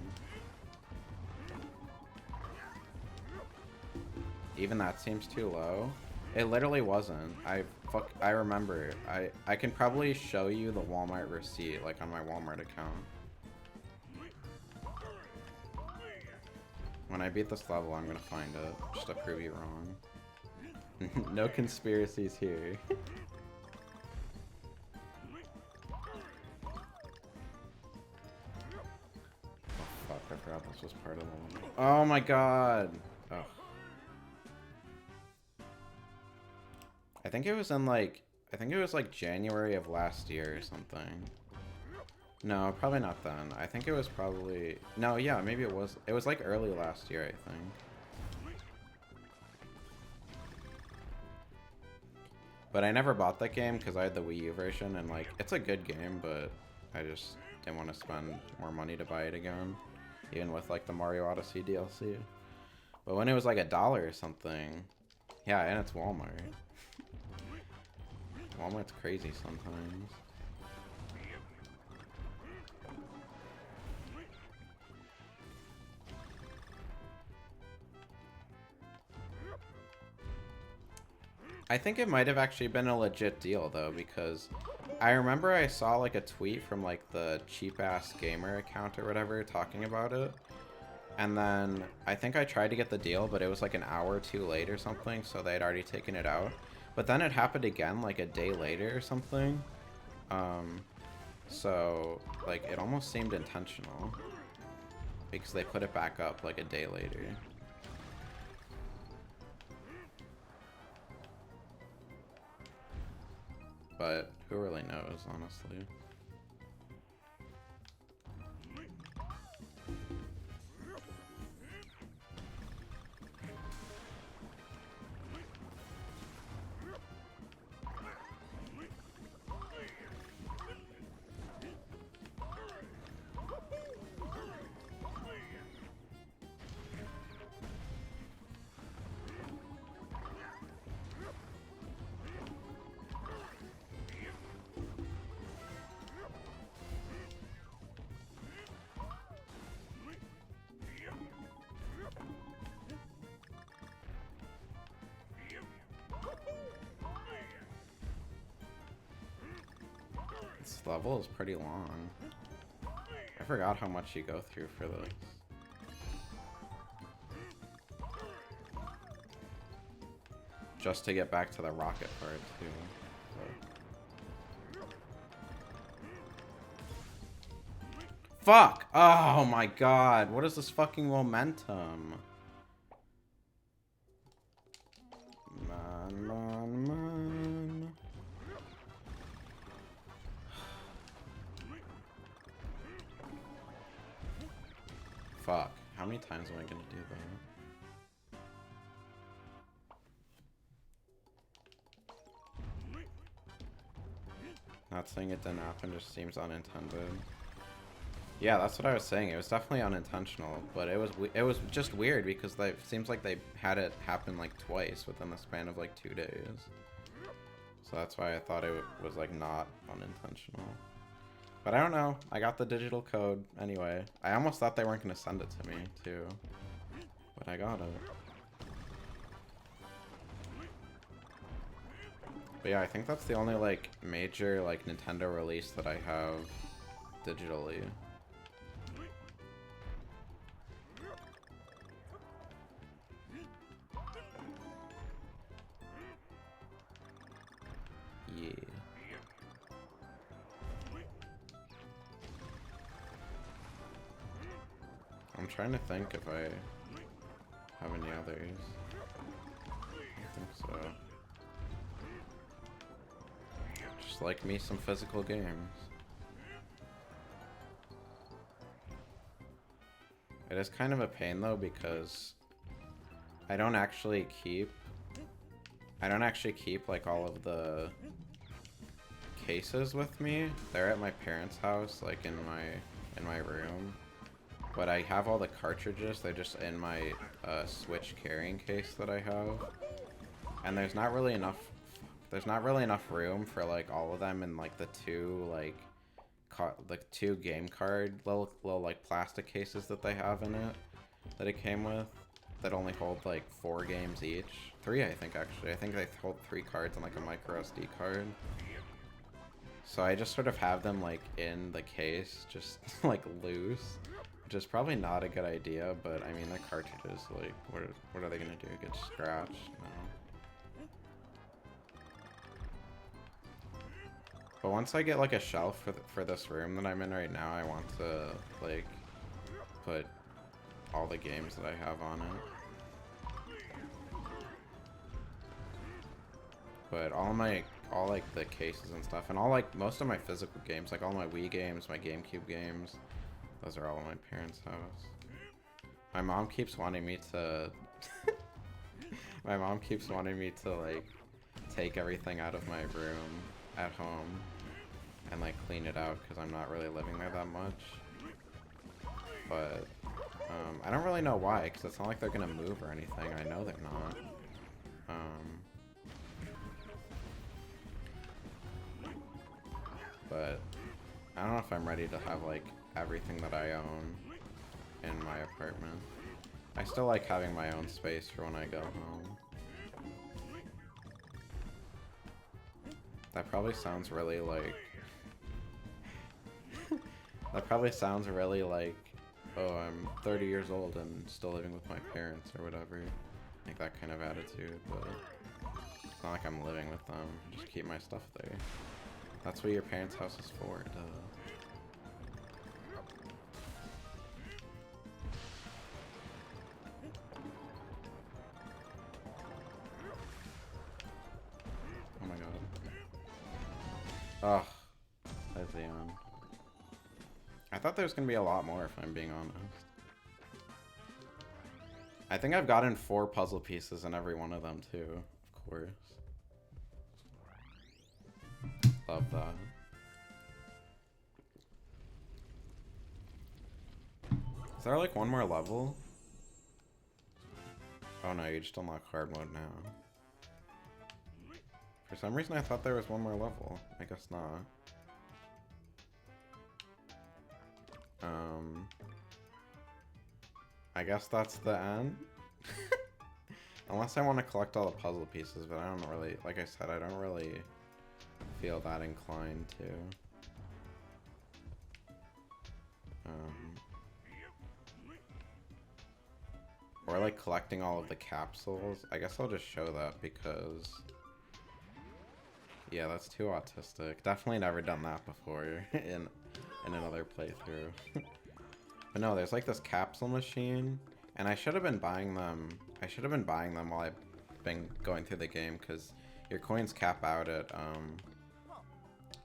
Even that seems too low. It literally wasn't. I remember. I can probably show you the Walmart receipt, like on my Walmart account. When I beat this level, I'm gonna find it, just to prove you wrong. No conspiracies here. Oh fuck, I forgot this was part of the one. Oh my god! Ugh. I think it was like January of last year or something. No, probably not then. I think it was probably... No, yeah, maybe it was. It was like early last year, I think. But I never bought that game because I had the Wii U version, and like, it's a good game, but I just didn't want to spend more money to buy it again. Even with like the Mario Odyssey DLC. But when it was like $1 or something... Yeah, and it's Walmart. Walmart's crazy sometimes. I think it might have actually been a legit deal though, because I remember I saw like a tweet from like the cheap ass gamer account or whatever talking about it, and then I think I tried to get the deal, but it was like an hour too late or something, so they'd already taken it out. But then it happened again like a day later or something. So like it almost seemed intentional because they put it back up like a day later. But who really knows, honestly. This level is pretty long. I forgot how much you go through for this. Just to get back to the rocket part, too. So. Fuck! Oh my god, what is this fucking momentum? Man. Fuck. How many times am I gonna do that? Not saying it didn't happen, just seems unintended. Yeah, that's what I was saying. It was definitely unintentional, but it was just weird because it seems like they had it happen like twice within the span of like 2 days. So that's why I thought it was like not unintentional. But I don't know. I got the digital code anyway. I almost thought they weren't going to send it to me too. But I got it. But yeah, I think that's the only like major like Nintendo release that I have digitally. Yeah. I'm trying to think if I have any others. I think so. Just like me some physical games. It is kind of a pain though because I don't actually keep like all of the cases with me. They're at my parents' house, like in my room. But I have all the cartridges. They're just in my Switch carrying case that I have. And there's not really enough room for like all of them in like the two two game card little like plastic cases that they have in it that it came with that only hold like 4 games each. 3, I think, actually. I think they hold 3 cards and like a micro SD card. So I just sort of have them like in the case, just like loose, which is probably not a good idea, but I mean the cartridges, like what are they gonna do? Get scratched? No. But once I get like a shelf for this room that I'm in right now, I want to like put all the games that I have on it. But all like the cases and stuff, and all like most of my physical games, like all my Wii games, my GameCube games, those are all in my parents' house. My mom keeps wanting me to like take everything out of my room at home and like clean it out because I'm not really living there that much. But I don't really know why, because it's not like they're gonna move or anything. I know they're not. But I don't know if I'm ready to have like everything that I own in my apartment. I still like having my own space for when I go home. That probably sounds really like oh, I'm 30 years old and still living with my parents or whatever. Like that kind of attitude, but It's not like I'm living with them. I just keep my stuff there. That's what your parents' house is for, duh. Oh my god. Ugh. Lezion. I thought there was gonna be a lot more, if I'm being honest. I think I've gotten 4 puzzle pieces in every one of them, too. Of course. Love that. Is there like one more level? Oh no, you just unlock hard mode now. For some reason I thought there was one more level. I guess not. I guess that's the end. Unless I want to collect all the puzzle pieces, but I don't really, like I said, I don't really feel that inclined to. Or like collecting all of the capsules. I guess I'll just show that because, yeah, that's too autistic. Definitely never done that before in another playthrough. But no, there's like this capsule machine, and I should have been buying them. I should have been buying them while I've been going through the game, because your coins cap out at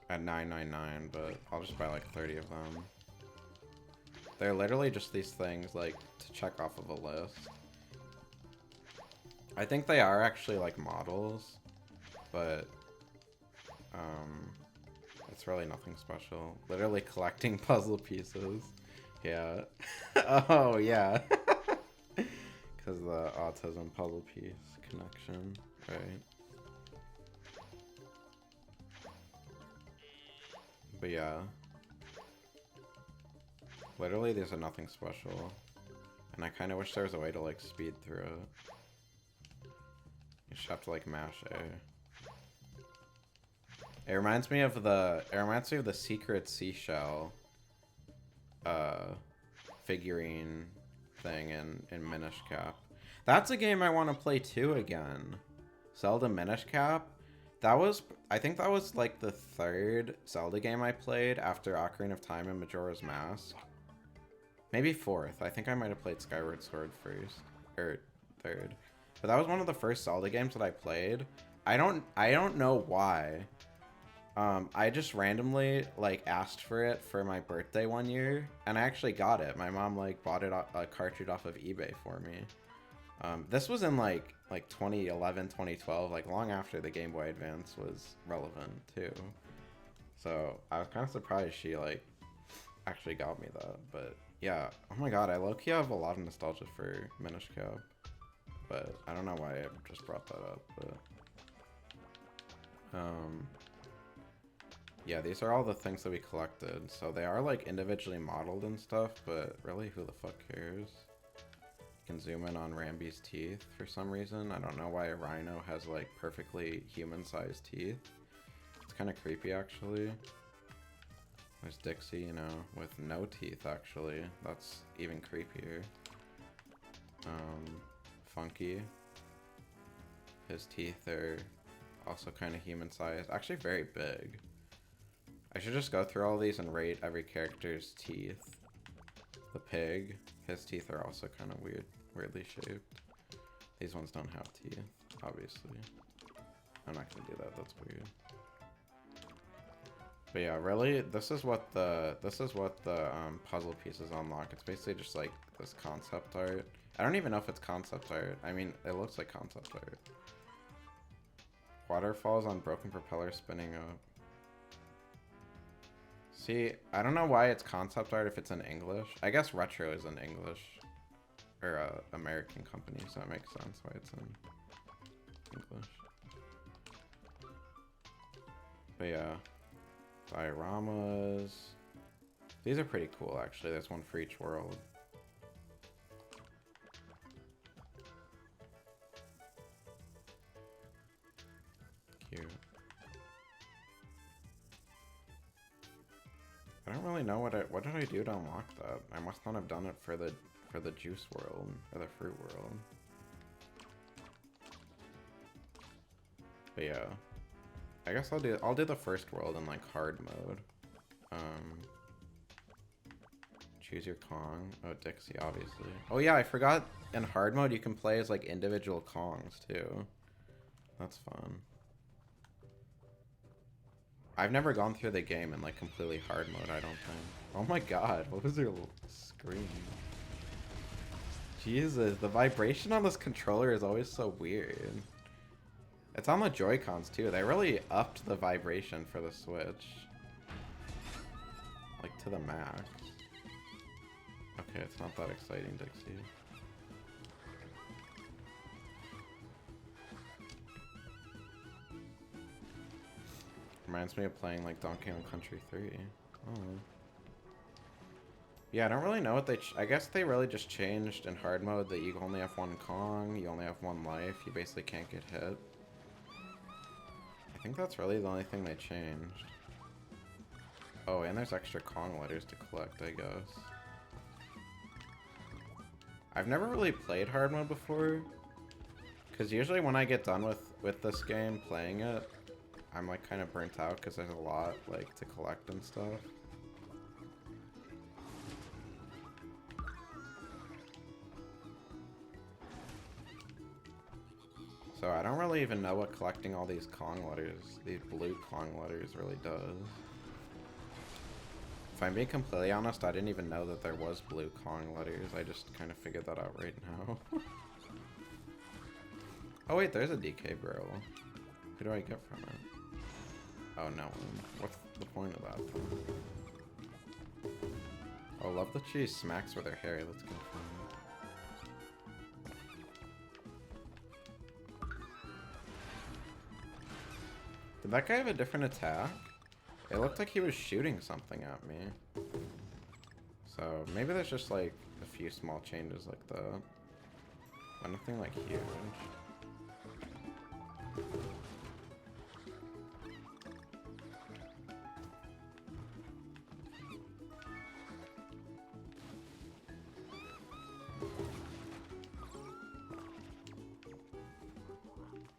999, but I'll just buy like 30 of them. They're literally just these things like to check off of a list. I think they are actually like models, but it's really nothing special. Literally collecting puzzle pieces. Yeah. Oh, yeah. Because the autism puzzle piece connection, right? But yeah. Literally, these are nothing special. And I kind of wish there was a way to, like, speed through it. You just have to, like, mash A. It reminds me of the secret seashell figurine thing in Minish Cap. That's a game I want to play too again. Zelda Minish Cap. I think that was like the 3rd Zelda game I played after Ocarina of Time and Majora's Mask. Maybe 4th. I think I might have played Skyward Sword first. Or 3rd. But that was one of the first Zelda games that I played. I don't know why. I just randomly, like, asked for it for my birthday one year, and I actually got it. My mom, like, bought it a cartridge off of eBay for me. This was in, like 2011, 2012, like, long after the Game Boy Advance was relevant, too. So, I was kind of surprised she, like, actually got me that, but, yeah. Oh my god, I low-key have a lot of nostalgia for Minish Cap, but I don't know why I just brought that up, but... yeah, these are all the things that we collected. So they are like individually modeled and stuff, but really who the fuck cares? You can zoom in on Rambi's teeth for some reason. I don't know why a rhino has like perfectly human-sized teeth. It's kind of creepy actually. There's Dixie, you know, with no teeth actually. That's even creepier. Funky. His teeth are also kind of human-sized. Actually very big. I should just go through all these and rate every character's teeth. The pig, his teeth are also kind of weirdly shaped. These ones don't have teeth, obviously. I'm not gonna do that, that's weird. But yeah, really, this is what the puzzle pieces unlock. It's basically just like this concept art. I don't even know if it's concept art. I mean, it looks like concept art. Waterfalls on broken propeller spinning up. See, I don't know why it's concept art if it's in English. I guess Retro is in English. Or American company, so that makes sense why it's in English. But yeah. Dioramas. These are pretty cool, actually. There's one for each world. Cute. I don't really know what did I do to unlock that? I must not have done it for the juice world or the fruit world. But yeah. I guess I'll do the first world in like hard mode. Choose your Kong. Oh, Dixie, obviously. Oh yeah, I forgot in hard mode you can play as like individual Kongs too. That's fun. I've never gone through the game in like completely hard mode, I don't think. Oh my god, what was your screen? Jesus, the vibration on this controller is always so weird. It's on the Joy-Cons too. They really upped the vibration for the Switch. Like to the max. Okay, it's not that exciting, Dixie. Reminds me of playing like Donkey Kong Country 3. Oh. Yeah, I don't really know what they... I guess they really just changed in hard mode that you only have one Kong, you only have one life, you basically can't get hit. I think that's really the only thing they changed. Oh, and there's extra Kong letters to collect, I guess. I've never really played hard mode before, because usually when I get done with this game, playing it, I'm like kind of burnt out because there's a lot like to collect and stuff. So I don't really even know what collecting all these Kong letters, these blue Kong letters really does. If I'm being completely honest, I didn't even know that there was blue Kong letters. I just kind of figured that out right now. Oh wait, there's a DK barrel. Who do I get from it? Oh no, what's the point of that? Oh, love that she smacks with her hair, that's kind of fun. Did that guy have a different attack? It looked like he was shooting something at me. So maybe there's just like a few small changes like that. But nothing like huge.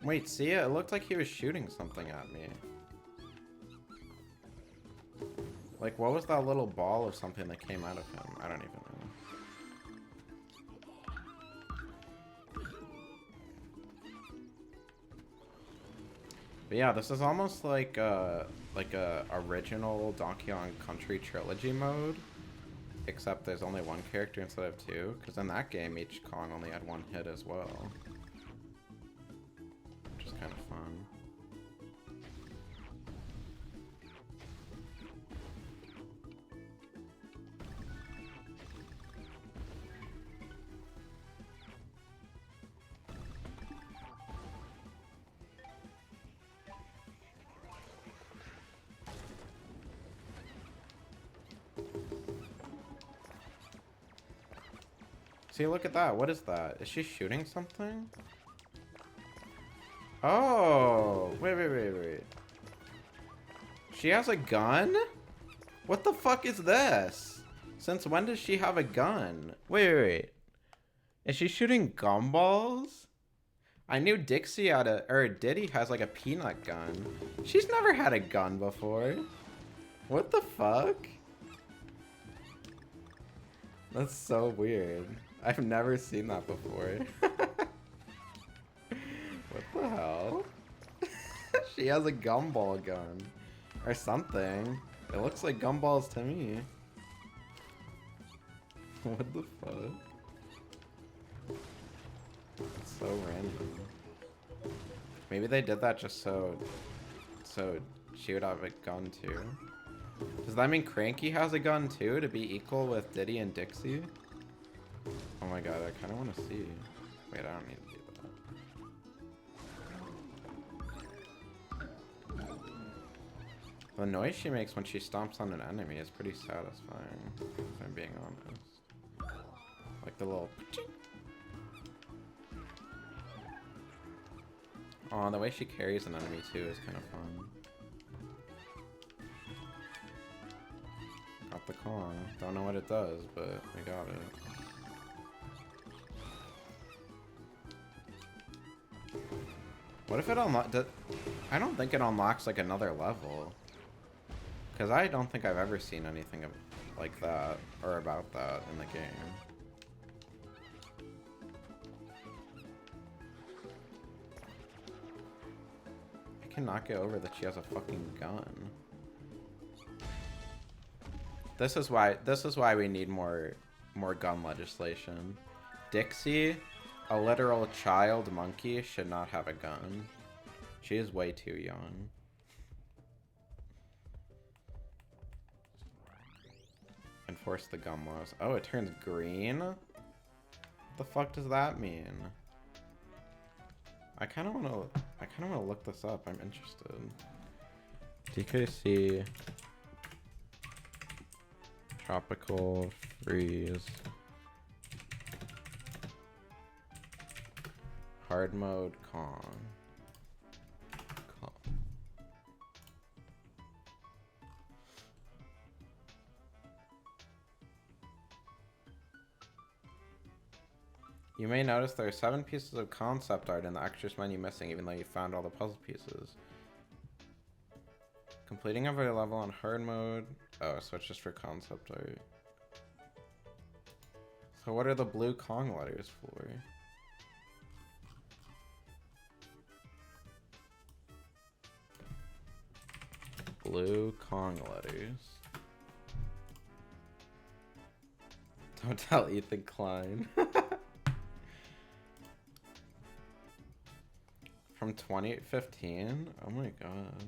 Wait, see it? It looked like he was shooting something at me. Like, what was that little ball of something that came out of him? I don't even know. But yeah, this is almost like a original Donkey Kong Country trilogy mode. Except there's only one character instead of two. Because in that game, each Kong only had one hit as well. Kind of fun. See, look at that. What is that? Is she shooting something? Oh, wait. She has a gun? What the fuck is this? Since when does she have a gun? Wait. Is she shooting gumballs? I knew Dixie had Diddy has like a peanut gun. She's never had a gun before. What the fuck? That's so weird. I've never seen that before. What the hell? She has a gumball gun. Or something. It looks like gumballs to me. What the fuck? It's so random. Maybe they did that just so she would have a gun too. Does that mean Cranky has a gun too to be equal with Diddy and Dixie? Oh my god, I kind of want to see. Wait, I don't need to do that. The noise she makes when she stomps on an enemy is pretty satisfying, if I'm being honest. Like the little... Aw, the way she carries an enemy too is kind of fun. Got the Kong. Don't know what it does, but we got it. What if it unlocks... I don't think it unlocks like another level. Because I don't think I've ever seen anything like that or about that in the game. I cannot get over that she has a fucking gun. This is why we need more gun legislation. Dixie, a literal child monkey, should not have a gun. She is way too young. Enforce the gun laws. Oh, it turns green? What the fuck does that mean? I kinda wanna look this up. I'm interested. DKC Tropical Freeze Hard Mode Kong. You may notice there are 7 pieces of concept art in the extras menu missing, even though you found all the puzzle pieces. Completing every level on hard mode. Oh, so it's just for concept art. So what are the blue Kong letters for? Blue Kong letters. Don't tell Ethan Klein. From 2015? Oh my god.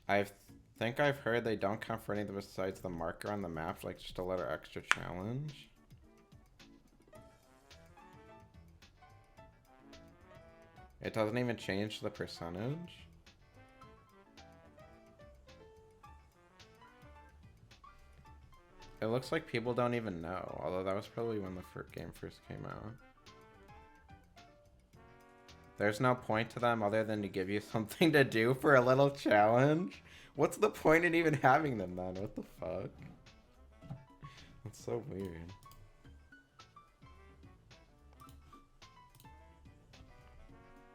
I think I've heard they don't count for anything besides the marker on the map, like just a letter extra challenge. It doesn't even change the percentage. It looks like people don't even know, although that was probably when the game first came out. There's no point to them other than to give you something to do for a little challenge? What's the point in even having them then? What the fuck? That's so weird.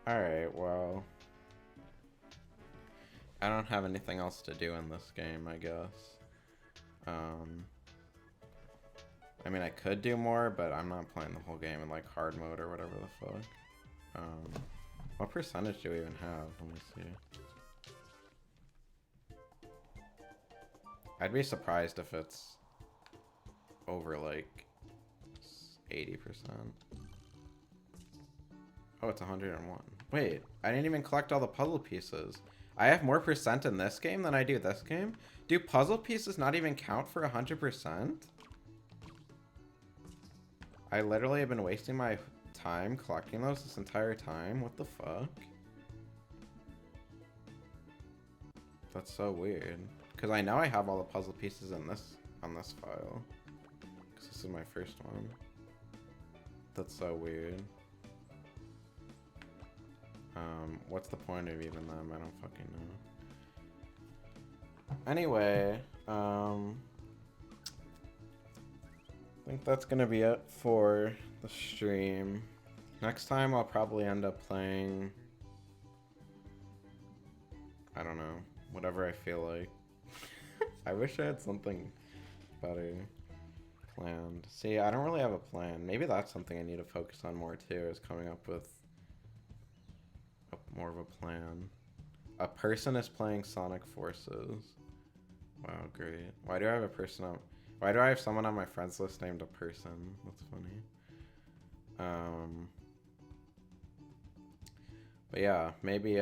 Alright, well. I don't have anything else to do in this game, I guess. I mean, I could do more, but I'm not playing the whole game in like hard mode or whatever the fuck. What percentage do we even have? Let me see. I'd be surprised if it's over like 80%. Oh, it's 101. Wait, I didn't even collect all the puzzle pieces. I have more percent in this game than I do this game? Do puzzle pieces not even count for 100%? I literally have been wasting my time collecting those this entire time. What the fuck? That's so weird. Because I know I have all the puzzle pieces in this on this file. Because this is my first one. That's so weird. What's the point of even them? I don't fucking know. Anyway, I think that's gonna be it for the stream. Next time I'll probably end up playing, I don't know, whatever I feel like. I wish I had something better planned. See, I don't really have a plan. Maybe that's something I need to focus on more too, is coming up with more of a plan. A person is playing Sonic Forces. Wow, great. Why do I have a person on... Why do I have someone on my friends list named a person? That's funny. But yeah, maybe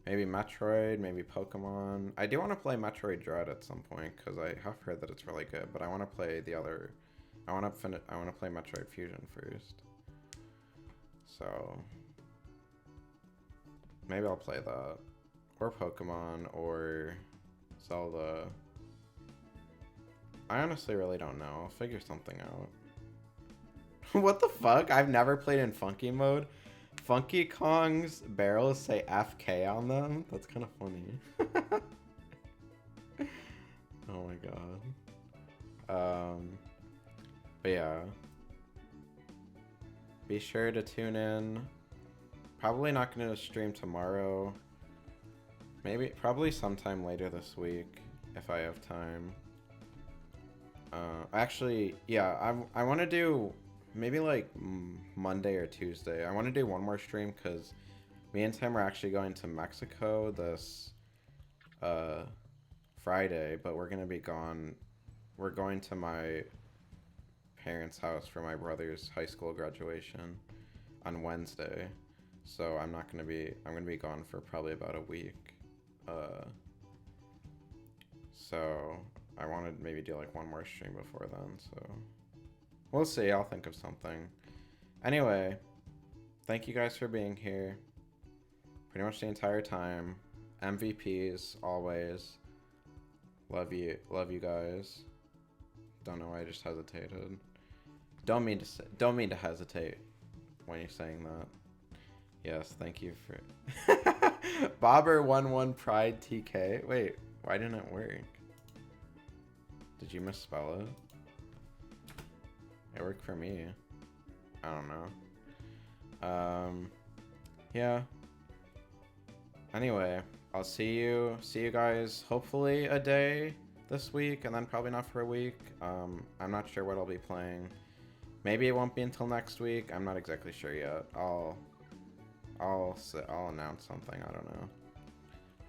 Metroid, maybe Pokemon. I do want to play Metroid Dread at some point because I have heard that it's really good, but I want to play the other... I want to play Metroid Fusion first. So maybe I'll play that. Or Pokemon, or Zelda. I honestly really don't know. I'll figure something out. What the fuck? I've never played in Funky mode. Funky Kong's barrels say FK on them? That's kind of funny. Oh my god. But yeah. Be sure to tune in Probably not going to stream tomorrow. Maybe, probably sometime later this week, if I have time. Actually, yeah, I want to do maybe like Monday or Tuesday. I want to do one more stream because me and Tim are actually going to Mexico this Friday, but we're going to be gone. We're going to my parents' house for my brother's high school graduation on Wednesday. So I'm going to be gone for probably about a week. So I want to maybe do like one more stream before then, so we'll see. I'll think of something. Anyway, thank you guys for being here pretty much the entire time. MVPs always. Love you guys. Don't know why I just hesitated. Don't mean to hesitate when you're saying that. Yes, thank you for Bobber11 Pride TK. Wait, why didn't it work? Did you misspell it? It worked for me. I don't know. Yeah. Anyway, I'll see you guys hopefully a day this week, and then probably not for a week. I'm not sure what I'll be playing. Maybe it won't be until next week. I'm not exactly sure yet. I'll announce something. I don't know.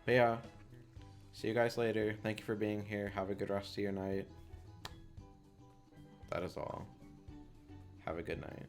But yeah. See you guys later. Thank you for being here. Have a good rest of your night. That is all. Have a good night.